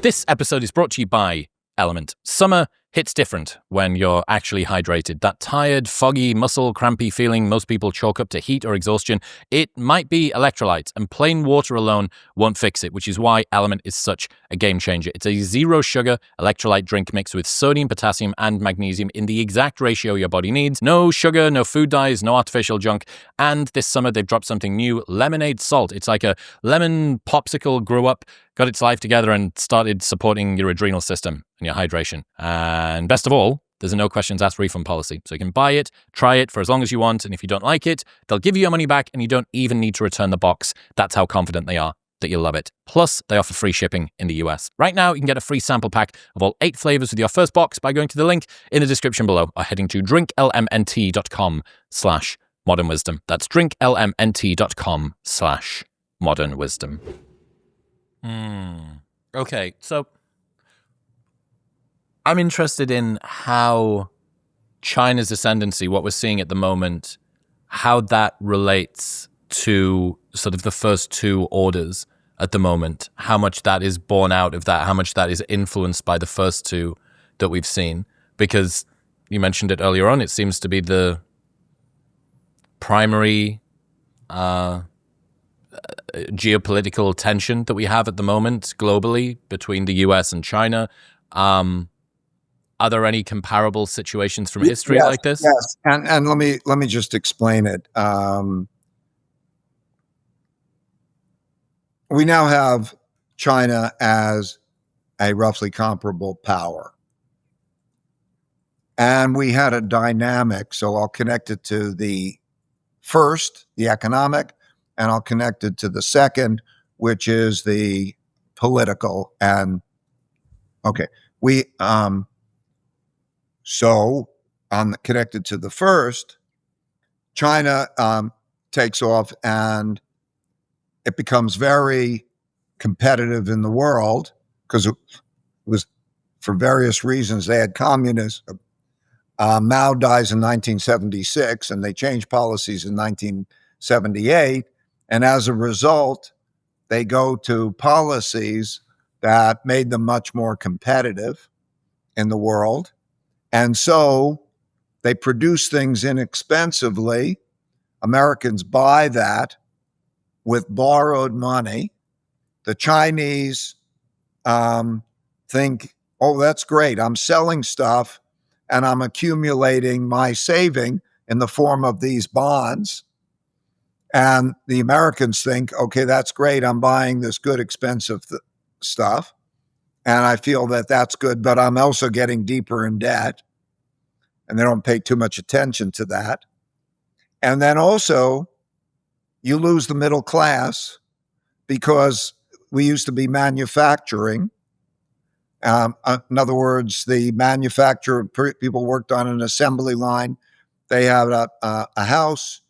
This episode is brought to you by Element. Summer hits different when you're actually hydrated. That tired, foggy, muscle crampy feeling most people chalk up to heat or exhaustion, it might be electrolytes, and plain water alone won't fix it, which is why Element is such a game changer. It's a zero sugar electrolyte drink mixed with sodium, potassium, and magnesium in the exact ratio your body needs. No sugar, no food dyes, no artificial junk. And this summer they've dropped something new, lemonade salt. It's like a lemon popsicle grew up, got its life together, and started supporting your adrenal system and your hydration. And best of all, there's a no questions asked refund policy. So you can buy it, try it for as long as you want, and if you don't like it, they'll give you your money back and you don't even need to return the box. That's how confident they are that you'll love it. Plus, they offer free shipping in the US. Right now, you can get a free sample pack of all 8 flavors with your first box by going to the link in the description below or heading to drinklmnt.com/modernwisdom. That's drinklmnt.com/modernwisdom. Okay, so I'm interested in how China's ascendancy, what we're seeing at the moment, how that relates to sort of the first 2 orders at the moment, how much that is born out of that, how much that is influenced by the first 2 that we've seen. Because you mentioned it earlier on, it seems to be the primary geopolitical tension that we have at the moment globally between the US and China. Are there any comparable situations from history like this? Yes, and let me just explain it. We now have China as a roughly comparable power. And we had a dynamic, so I'll connect it to the first, the economic, and I'll connect it to the second, which is the political. And okay, so connected to the first, China takes off and it becomes very competitive in the world because it was, for various reasons, they had communism Mao dies in 1976, and they changed policies in 1978. And as a result, they go to policies that made them much more competitive in the world. And so they produce things inexpensively. Americans buy that with borrowed money. The Chinese think, oh, that's great. I'm selling stuff and I'm accumulating my saving in the form of these bonds. And the Americans think, okay, that's great. I'm buying this good, expensive stuff. And I feel that that's good, but I'm also getting deeper in debt. And they don't pay too much attention to that. And then also, you lose the middle class because we used to be manufacturing. In other words, the manufacturer, people worked on an assembly line. They had a house,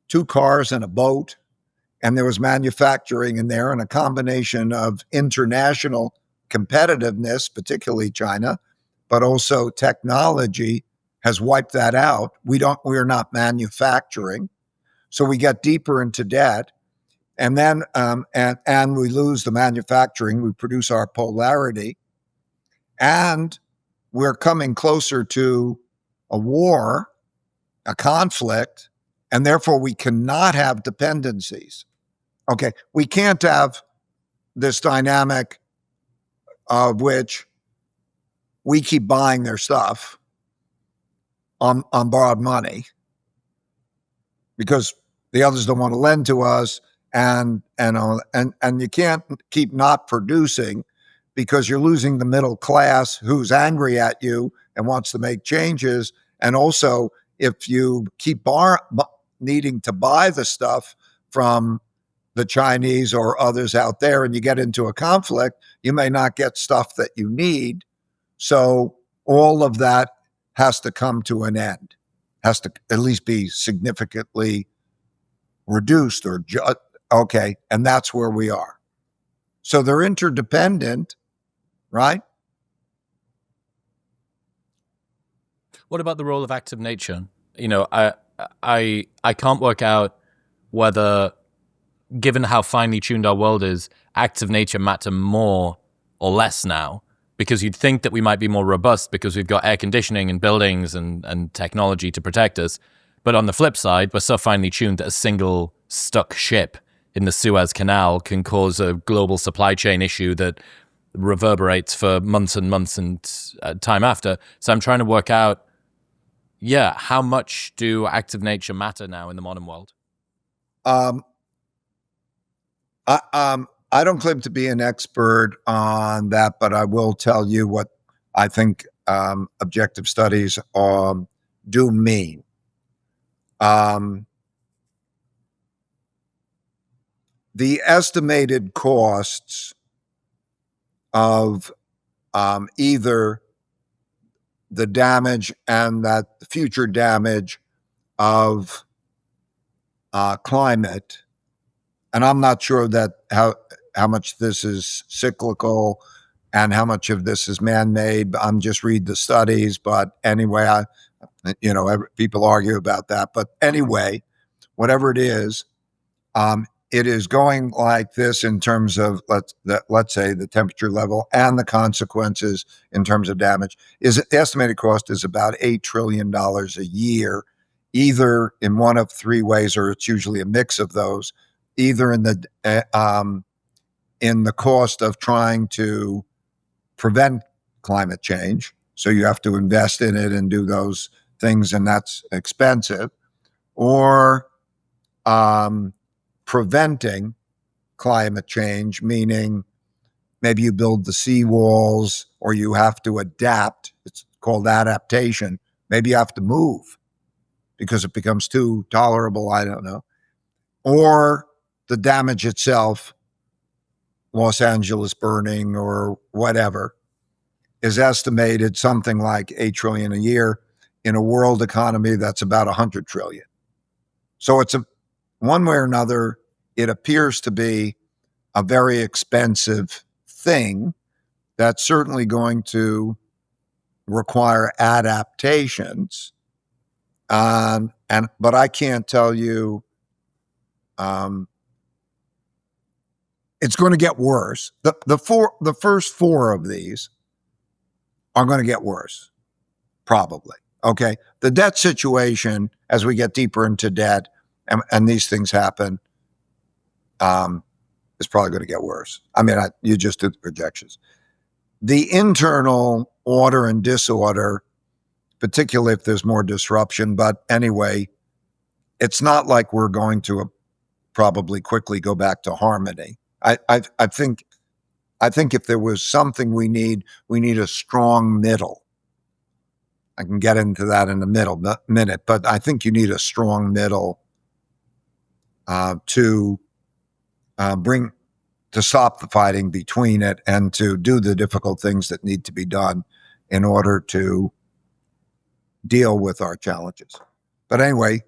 2 cars, and a boat. And there was manufacturing in there, and a combination of international competitiveness, particularly China, but also technology has wiped that out. We're not manufacturing. So we get deeper into debt. And then, and we lose the manufacturing. We produce our polarity. And we're coming closer to a war, a conflict, and therefore we cannot have dependencies. Okay, we can't have this dynamic of which we keep buying their stuff on borrowed money because the others don't want to lend to us, and you can't keep not producing because you're losing the middle class who's angry at you and wants to make changes. And also, if you keep needing to buy the stuff from the Chinese or others out there and you get into a conflict, you may not get stuff that you need. So all of that has to come to an end, has to at least be significantly reduced or okay. And that's where we are. So they're interdependent, right? What about the role of active nature? You know, I can't work out whether, given how finely tuned our world is, acts of nature matter more or less now, because you'd think that we might be more robust because we've got air conditioning and buildings and technology to protect us. But on the flip side, we're so finely tuned that a single stuck ship in the Suez Canal can cause a global supply chain issue that reverberates for months and months and time after. So I'm trying to work out, how much do acts of nature matter now in the modern world? I don't claim to be an expert on that, but I will tell you what I think objective studies do mean. The estimated costs of either the damage and that future damage of climate, and I'm not sure that how much this is cyclical and how much of this is man-made. I'm just read the studies, but anyway, people argue about that. But anyway, whatever it is going like this in terms of let's say the temperature level and the consequences in terms of damage. The estimated cost is about $8 trillion a year, either in one of 3 ways, or it's usually a mix of those. Either in the cost of trying to prevent climate change, so you have to invest in it and do those things, and that's expensive, or preventing climate change, meaning maybe you build the seawalls or you have to adapt. It's called adaptation. Maybe you have to move because it becomes too tolerable. I don't know. Or the damage itself, Los Angeles burning or whatever, is estimated something like $8 trillion a year in a world economy that's about $100 trillion. So it's one way or another, it appears to be a very expensive thing that's certainly going to require adaptations. But I can't tell you, it's going to get worse. The first four of these are going to get worse, probably. Okay. The debt situation, as we get deeper into debt and these things happen, is probably going to get worse. I mean, you just did the projections. The internal order and disorder, particularly if there's more disruption, but anyway, it's not like we're going to probably quickly go back to harmony. I think if there was something we need a strong middle. I can get into that in a minute, but I think you need a strong middle to stop the fighting between it and to do the difficult things that need to be done in order to deal with our challenges. But anyway,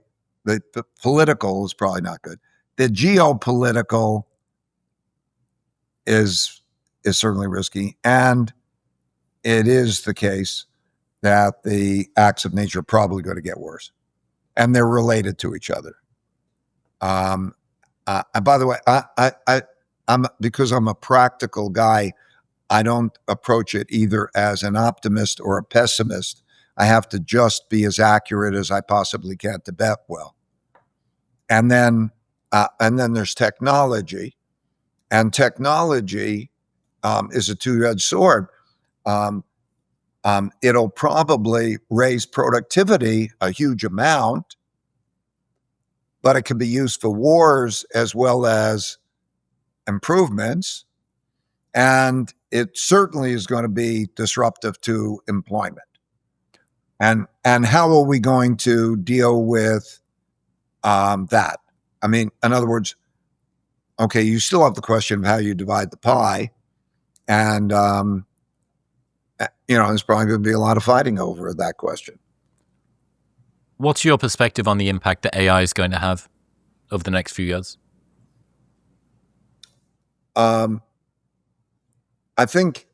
the political is probably not good. The geopolitical is certainly risky, and it is the case that the acts of nature are probably going to get worse, and they're related to each other. And by the way, because I'm a practical guy, I don't approach it either as an optimist or a pessimist. I have to just be as accurate as I possibly can to bet well. And then there's technology, and technology is a two-edged sword. It'll probably raise productivity a huge amount, but it can be used for wars as well as improvements. And it certainly is going to be disruptive to employment. And how are we going to deal with that? I mean, in other words, okay, you still have the question of how you divide the pie. And, there's probably going to be a lot of fighting over that question. What's your perspective on the impact that AI is going to have over the next few years? I think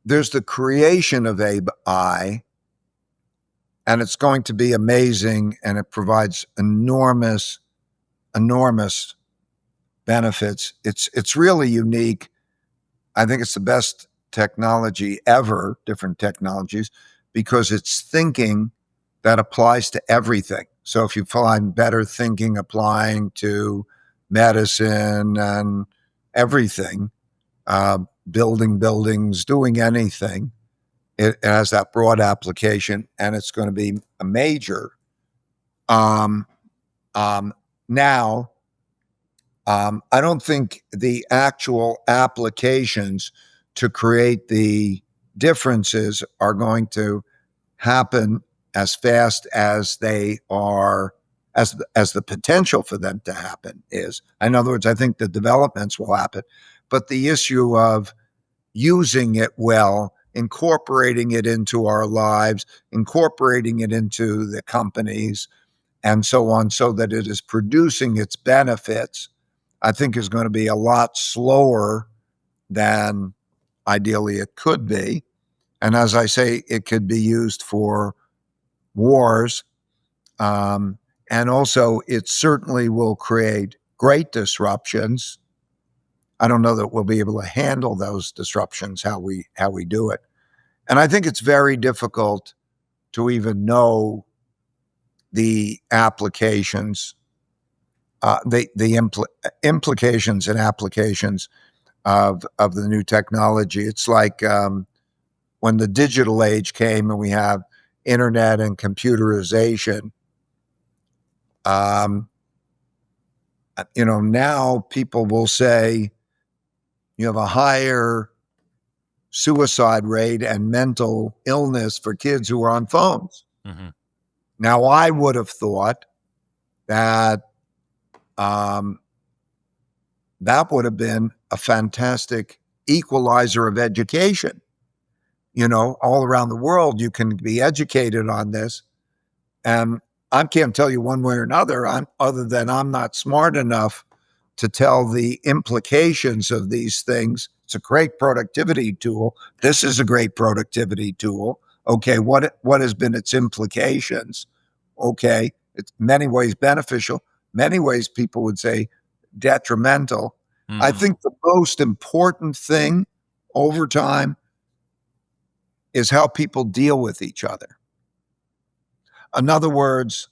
there's the creation of AI, and it's going to be amazing, and it provides enormous benefits. It's really unique. I think it's the best technology ever, different technologies, because it's thinking that applies to everything. So if you find better thinking applying to medicine and everything, building buildings, doing anything, it has that broad application, and it's going to be a major. Now, I don't think the actual applications to create the differences are going to happen as fast as they are, as the potential for them to happen is. In other words, I think the developments will happen, but the issue of using it well, incorporating it into our lives, incorporating it into the companies, and so on, so that it is producing its benefits, I think is going to be a lot slower than ideally it could be. And as I say, it could be used for wars. And also, it certainly will create great disruptions. I don't know that we'll be able to handle those disruptions, how we do it. And I think it's very difficult to even know the applications, implications and applications of the new technology. It's like when the digital age came and we have internet and computerization. Now people will say you have a higher suicide rate and mental illness for kids who are on phones. Mm-hmm. Now, I would have thought that that would have been a fantastic equalizer of education. All around the world, you can be educated on this. And I can't tell you one way or another, other than I'm not smart enough to tell the implications of these things It's a great productivity tool. This is a great productivity tool. Okay, what has been its implications? Okay, it's many ways beneficial, many ways people would say detrimental. I think the most important thing over time is how people deal with each other. In other words,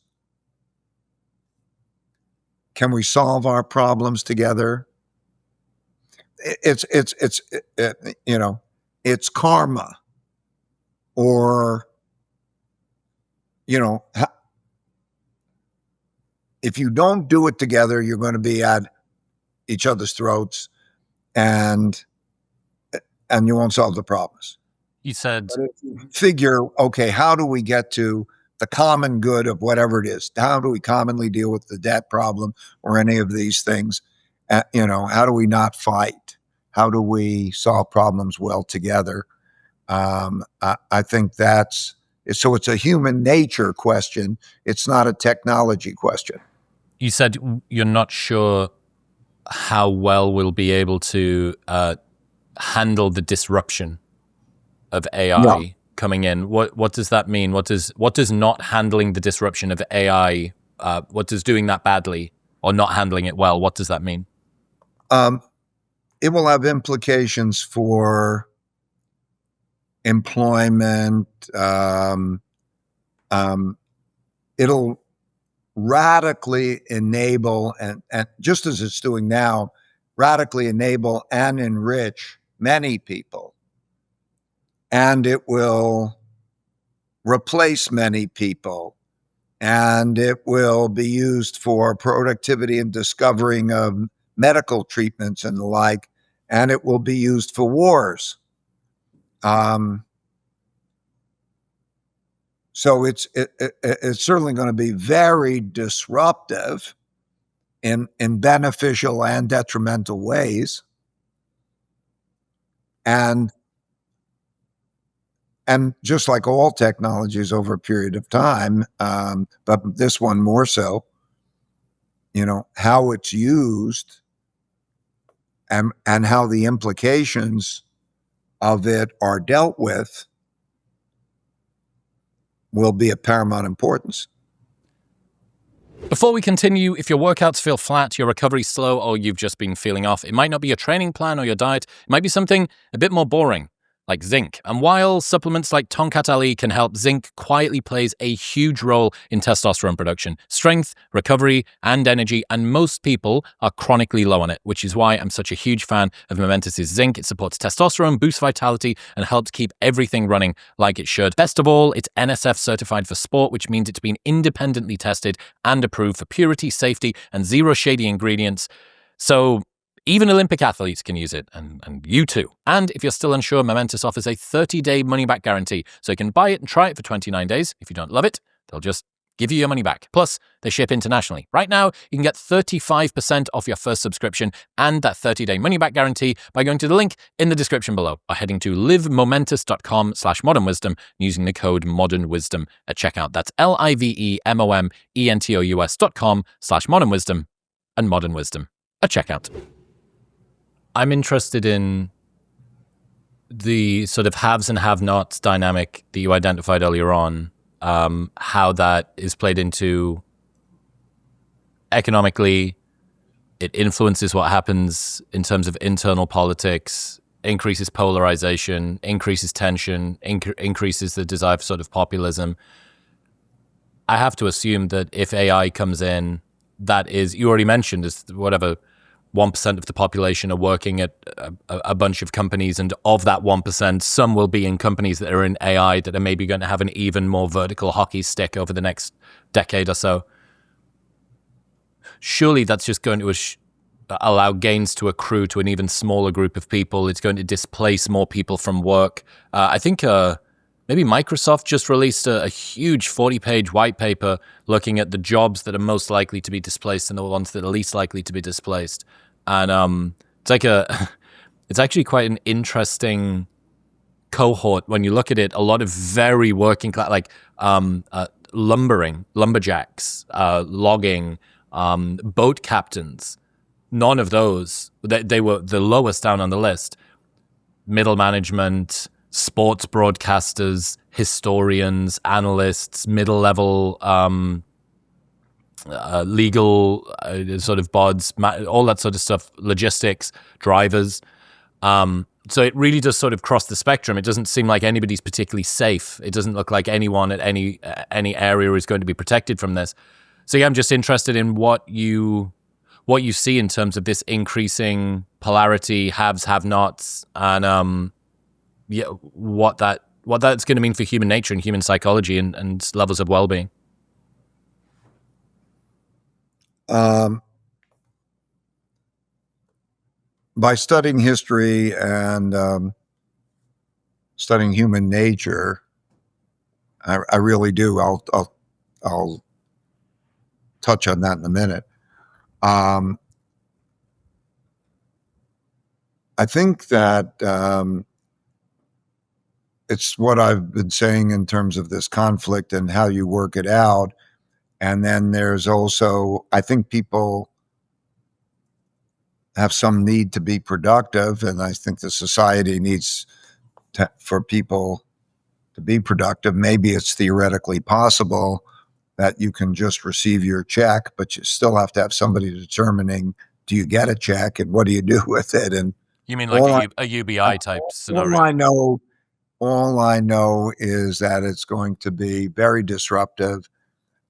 can we solve our problems together? It's karma, or if you don't do it together, you're going to be at each other's throats, and you won't solve the problems. You said, but if you figure, okay, how do we get to the common good of whatever it is? How do we commonly deal with the debt problem or any of these things? How do we not fight? How do we solve problems well together? I think so it's a human nature question. It's not a technology question. You said you're not sure how well we'll be able to handle the disruption of AI coming in. What does that mean? What does not handling the disruption of AI, what does doing that badly or not handling it well, what does that mean? It will have implications for employment. It'll radically enable, and just as it's doing now, radically enable and enrich many people. And it will replace many people. And it will be used for productivity and discovering of medical treatments and the like. And it will be used for wars. So it's certainly going to be very disruptive in beneficial and detrimental ways. And just like all technologies over a period of time, but this one more so, how it's used and how the implications of it are dealt with will be of paramount importance. Before we continue, if your workouts feel flat, your recovery slow, or you've just been feeling off, it might not be your training plan or your diet. It might be something a bit more boring, like zinc. And while supplements like Tonkat Ali can help, zinc quietly plays a huge role in testosterone production, strength, recovery, and energy, and most people are chronically low on it, which is why I'm such a huge fan of Momentus's zinc. It supports testosterone, boosts vitality, and helps keep everything running like it should. Best of all, it's NSF certified for sport, which means it's been independently tested and approved for purity, safety, and zero shady ingredients. So even Olympic athletes can use it, and you too. And if you're still unsure, Momentus offers a 30-day money-back guarantee, so you can buy it and try it for 29 days. If you don't love it, they'll just give you your money back. Plus, they ship internationally. Right now, you can get 35% off your first subscription and that 30-day money-back guarantee by going to the link in the description below or heading to livemomentus.com/modernwisdom using the code modernwisdom at checkout. That's livemomentous.com/modernwisdom and modernwisdom at checkout. I'm interested in the sort of haves and have-nots dynamic that you identified earlier on, how that is played into economically. It influences what happens in terms of internal politics, increases polarization, increases tension, increases the desire for sort of populism. I have to assume that if AI comes in, that is, you already mentioned, is whatever 1% of the population are working at a bunch of companies, and of that 1%, some will be in companies that are in AI that are maybe going to have an even more vertical hockey stick over the next decade or so. Surely that's just going to allow gains to accrue to an even smaller group of people. It's going to displace more people from work. I think maybe Microsoft just released a huge 40-page white paper looking at the jobs that are most likely to be displaced and the ones that are least likely to be displaced. And it's actually quite an interesting cohort when you look at it. A lot of very working class, like lumberjacks, logging, boat captains. None of those, they were the lowest down on the list. middle management, sports broadcasters, historians, analysts, middle-level legal sort of bods, all that sort of stuff, logistics, drivers. So it really does sort of cross the spectrum. It doesn't seem like anybody's particularly safe. It doesn't look like anyone at any area is going to be protected from this. So yeah, I'm just interested in what you see in terms of this increasing polarity, haves, have-nots, and what that's going to mean for human nature and human psychology and levels of well-being. By studying history and studying human nature, I really do. I'll touch on that in a minute. I think that it's what I've been saying in terms of this conflict and how you work it out. And then there's also, I think people have some need to be productive, and I think the society needs for people to be productive. Maybe it's theoretically possible that you can just receive your check, but you still have to have somebody determining, do you get a check and what do you do with it? And you mean like a UBI type scenario? All I know is that it's going to be very disruptive.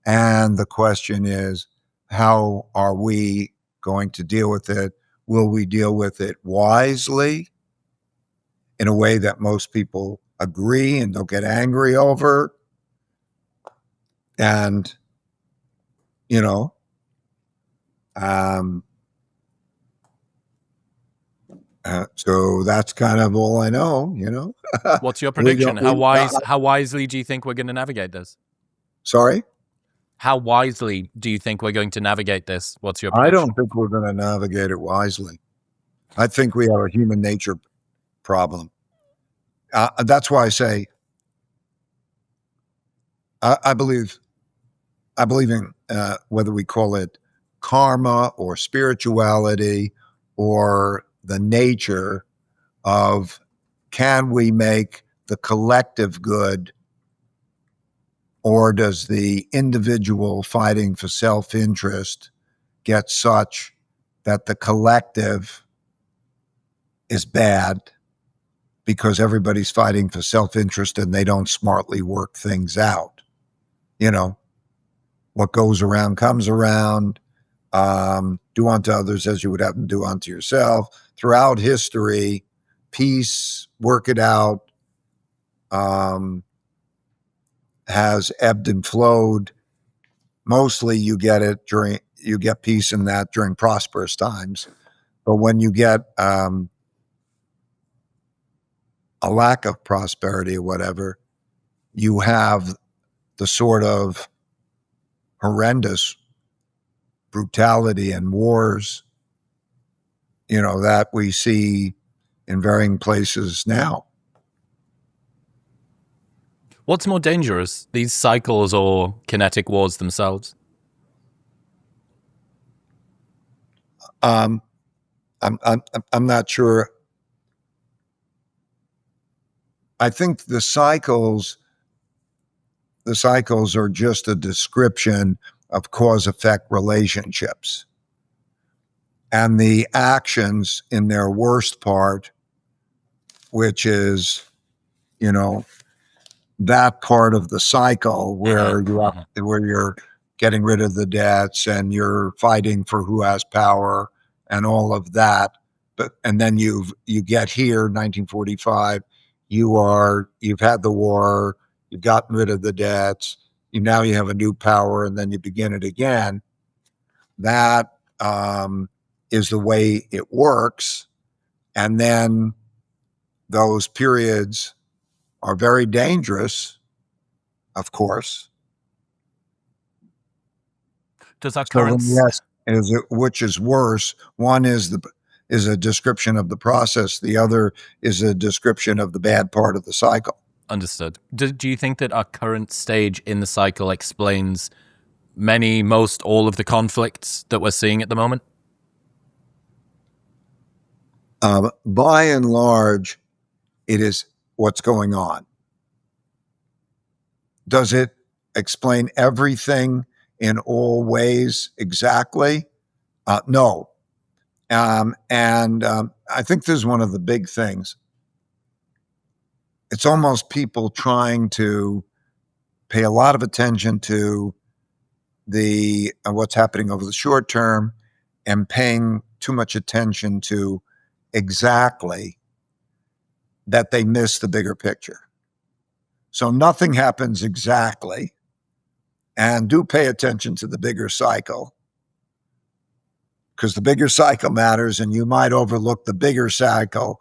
And the question is, how are we going to deal with it? Will we deal with it wisely in a way that most people agree and don't get angry over? And, so that's kind of all I know, What's your prediction? How wisely do you think we're going to navigate this? Sorry? How wisely do you think we're going to navigate this? What's your prediction? I don't think we're going to navigate it wisely. I think we have a human nature problem. That's why I say I believe in whether we call it karma or spirituality or the nature of, can we make the collective good, or does the individual fighting for self-interest get such that the collective is bad because everybody's fighting for self-interest and they don't smartly work things out? What goes around comes around. Do unto others as you would have them do unto yourself. Throughout history, peace, work it out, has ebbed and flowed. Mostly you get peace in that during prosperous times. But when you get a lack of prosperity or whatever, you have the sort of horrendous brutality and wars, that we see in varying places now. What's more dangerous, these cycles or kinetic wars themselves? I'm not sure. I think the cycles are just a description of cause-effect relationships. And the actions in their worst part, which is, that part of the cycle where you're getting rid of the debts and you're fighting for who has power and all of that. And then you get here, 1945, you've had the war, you've gotten rid of the debts, now you have a new power, and then you begin it again. That is the way it works. And then those periods are very dangerous, of course. Does our current which is worse? One is a description of the process. The other is a description of the bad part of the cycle. Understood. Do you think that our current stage in the cycle explains most, all of the conflicts that we're seeing at the moment? By and large, It is what's going on. Does it explain everything in all ways exactly? No. I think this is one of the big things. It's almost people trying to pay a lot of attention to the what's happening over the short term and paying too much attention to exactly that they miss the bigger picture. So nothing happens exactly, and do pay attention to the bigger cycle, because the bigger cycle matters, and you might overlook the bigger cycle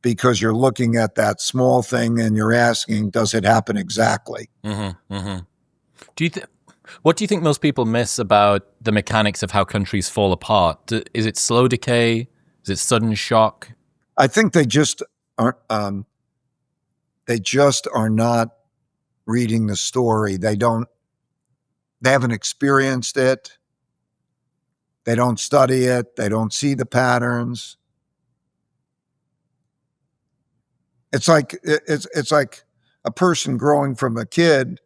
because you're looking at that small thing and you're asking, does it happen exactly? Mm-hmm, mm-hmm. What do you think most people miss about the mechanics of how countries fall apart? Is it slow decay? Is it sudden shock? I think they just are. They just are not reading the story. They haven't experienced it. They don't study it. They don't see the patterns. It's like a person growing from a kid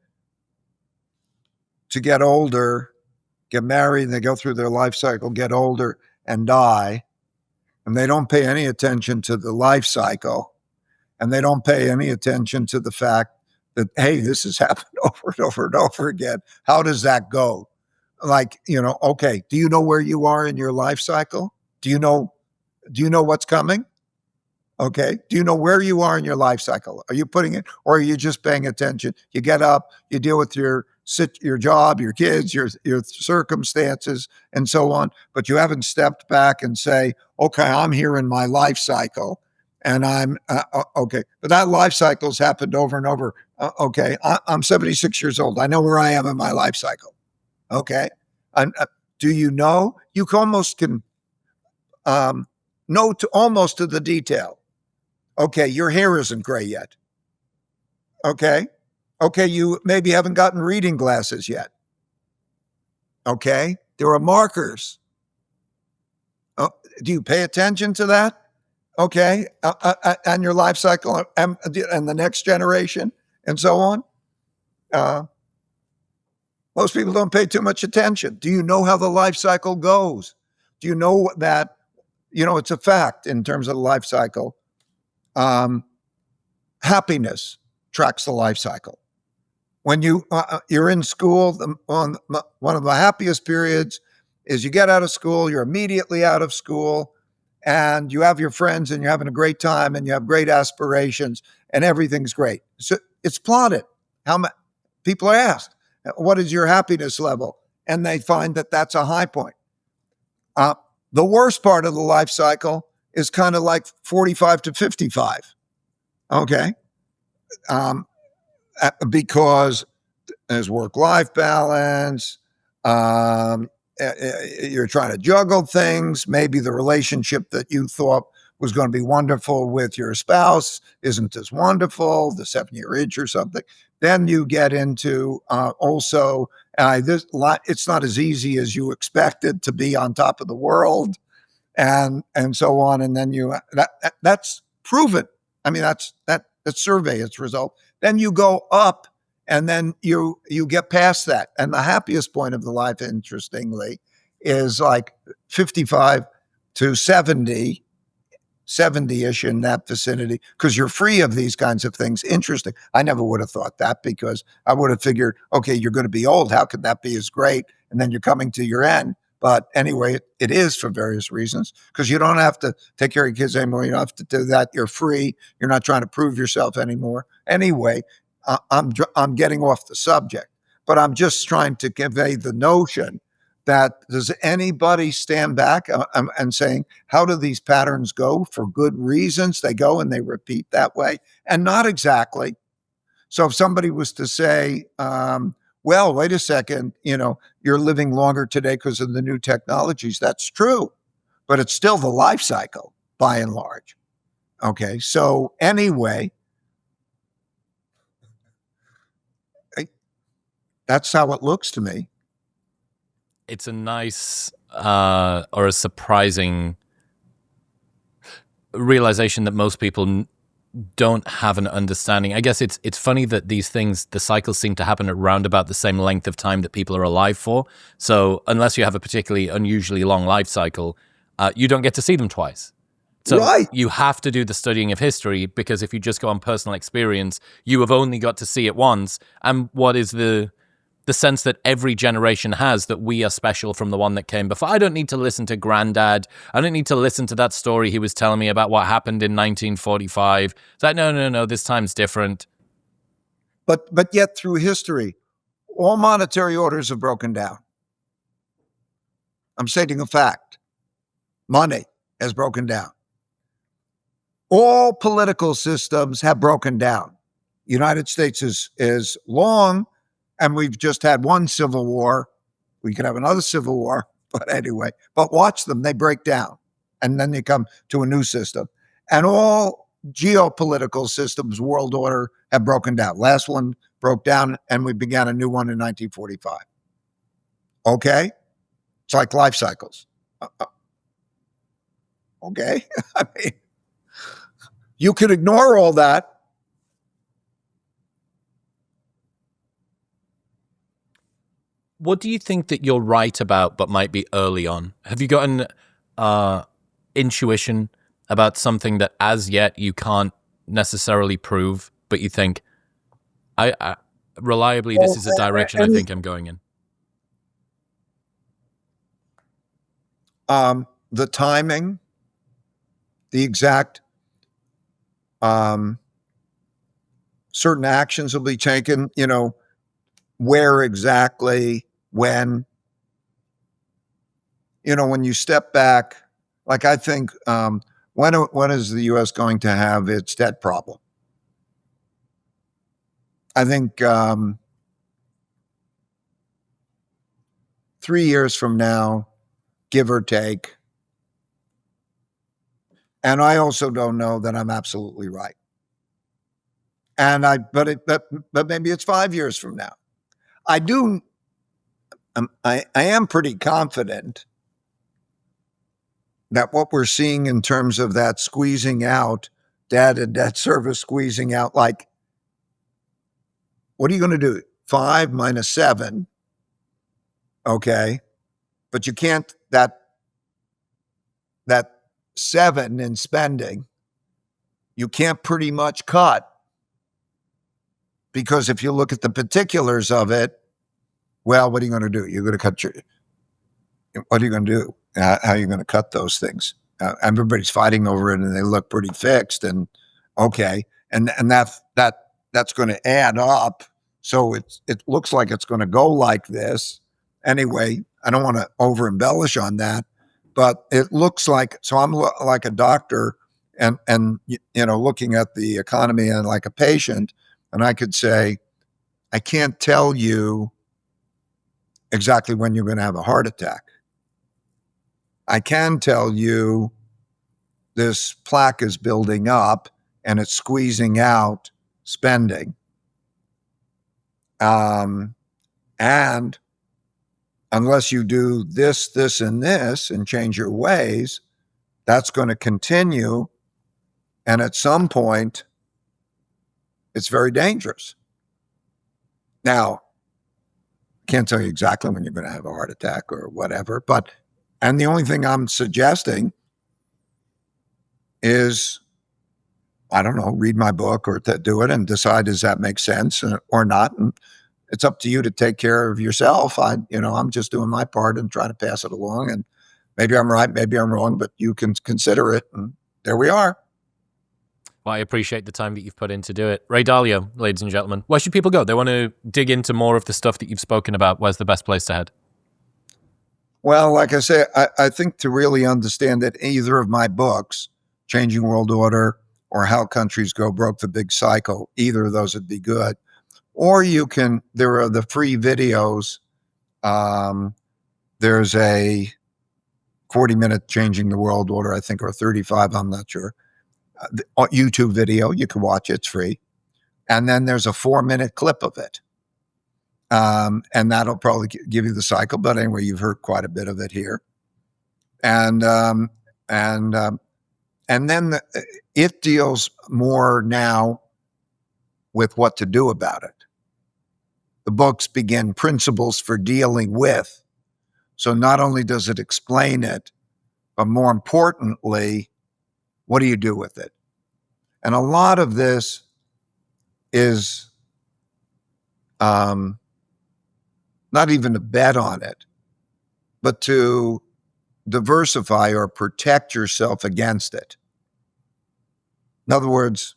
to get older, get married, and they go through their life cycle, get older, and die. And they don't pay any attention to the life cycle. And they don't pay any attention to the fact that, hey, this has happened over and over and over again. How does that go? Like, okay, do you know where you are in your life cycle? Do you know what's coming? Okay. Do you know where you are in your life cycle? Are you putting it, or are you just paying attention? You get up, you deal with your job, your kids, your circumstances, and so on. But you haven't stepped back and say, okay, I'm here in my life cycle, and I'm okay. But that life cycle's happened over and over. Okay, I'm 76 years old. I know where I am in my life cycle. Okay, do you know? You almost can know almost to the detail. Okay, your hair isn't gray yet. Okay, you maybe haven't gotten reading glasses yet. Okay, there are markers. Do you pay attention to that? Okay, and your life cycle and the next generation and so on. Most people don't pay too much attention. Do you know how the life cycle goes? Do you know that, it's a fact in terms of the life cycle. Happiness tracks the life cycle. When you're in school, one of the happiest periods is you get out of school, you're immediately out of school, and you have your friends and you're having a great time and you have great aspirations and everything's great. So it's plotted. People are asked, what is your happiness level? And they find that that's a high point. The worst part of the life cycle is kind of like 45 to 55. Okay. Because there's work-life balance. You're trying to juggle things. Maybe the relationship that you thought was going to be wonderful with your spouse isn't as wonderful, the 7-year itch or something. Then you get into also, it's not as easy as you expected to be on top of the world and so on. And then that's proven. I mean, that's survey, its result. Then you go up and then you get past that. And the happiest point of the life, interestingly, is like 55 to 70-ish in that vicinity, because you're free of these kinds of things. Interesting. I never would have thought that, because I would have figured, okay, you're going to be old. How could that be as great? And then you're coming to your end. But anyway, it is for various reasons, because you don't have to take care of your kids anymore. You don't have to do that. You're free. You're not trying to prove yourself anymore. Anyway, I'm getting off the subject, but I'm just trying to convey the notion that does anybody stand back and saying, how do these patterns go for good reasons? They go and they repeat that way, and not exactly. So if somebody was to say, well, wait a second, you're living longer today because of the new technologies. That's true, but it's still the life cycle by and large. Okay. So anyway, that's how it looks to me. It's a nice or a surprising realization that most people don't have an understanding. I guess it's funny that these things, the cycles seem to happen at round about the same length of time that people are alive for. So unless you have a particularly unusually long life cycle, you don't get to see them twice. So Right. you have to do the studying of history, because if you just go on personal experience, you have only got to see it once. And what is the sense that every generation has that we are special from the one that came before? I don't need to listen to Granddad. I don't need to listen to that story he was telling me about what happened in 1945. It's like, no, this time's different. But yet through history, all monetary orders have broken down. I'm stating a fact. Money has broken down. All political systems have broken down. United States is long, and we've just had one civil war. We could have another civil war, but anyway. But watch them, they break down, and then they come to a new system. And all geopolitical systems, world order, have broken down. Last one broke down, and we began a new one in 1945. Okay? It's like life cycles. Okay? I mean, you could ignore all that. What do you think that you're right about but might be early on? Have you got an intuition about something that as yet you can't necessarily prove, but you think, I reliably, this is a direction I think I'm going in? The timing, the exact certain actions will be taken, where exactly, when. When you step back, like I think, when is the U.S. going to have its debt problem? I think 3 years from now, give or take. And I also don't know that I'm absolutely right. But maybe it's 5 years from now. I am pretty confident that what we're seeing in terms of that squeezing out, debt and debt service squeezing out, like, what are you going to do? 5 minus 7. Okay. But you can't, that 7 in spending, you can't pretty much cut, because if you look at the particulars of it, well, what are you going to do? You're going to what are you going to do? How are you going to cut those things? Everybody's fighting over it, and they look pretty fixed, and okay. And that's going to add up. So it looks like it's going to go like this. Anyway, I don't want to over embellish on that, but it looks like, so I'm like a doctor and looking at the economy and like a patient, and I could say, I can't tell you exactly when you're going to have a heart attack. I can tell you this plaque is building up and it's squeezing out spending. And unless you do this, this, and this and change your ways, that's going to continue. And at some point, it's very dangerous. Now, I can't tell you exactly when you're going to have a heart attack or whatever, and the only thing I'm suggesting is, I don't know, read my book or do it and decide, does that make sense or not? And it's up to you to take care of yourself. I'm just doing my part and trying to pass it along. And maybe I'm right, maybe I'm wrong, but you can consider it. And there we are. Well, I appreciate the time that you've put in to do it. Ray Dalio, ladies and gentlemen. Where should people go? They want to dig into more of the stuff that you've spoken about. Where's the best place to head? Well, like I say, I think to really understand that either of my books, Changing World Order or How Countries Go Broke the Big Cycle, either of those would be good. Or there are the free videos. There's a 40-minute Changing the World Order, I think, or 35, I'm not sure. YouTube video, you can watch it, it's free. And then there's a 4-minute clip of it. And that'll probably give you the cycle. But anyway, you've heard quite a bit of it here. And And then it deals more now with what to do about it. The books begin principles for dealing with. So not only does it explain it, but more importantly, what do you do with it? And a lot of this is not even to bet on it, but to diversify or protect yourself against it. In other words,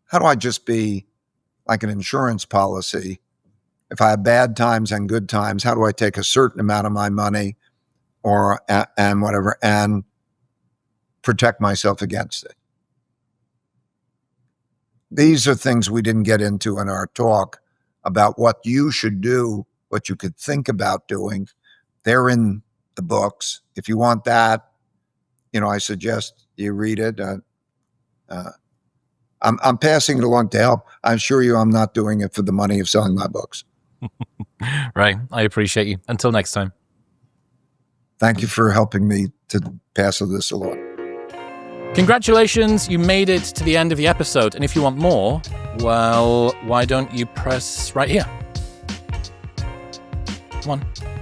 how do I just be like an insurance policy? If I have bad times and good times, how do I take a certain amount of my money or and whatever and protect myself against it? These are things we didn't get into in our talk about what you should do, what you could think about doing. They're in the books. If you want that, I suggest you read it. I'm passing it along to help. I assure you I'm not doing it for the money of selling my books. Right. I appreciate you. Until next time. Thank you for helping me to pass this along. Congratulations, you made it to the end of the episode. And if you want more, well, why don't you press right here? Come on.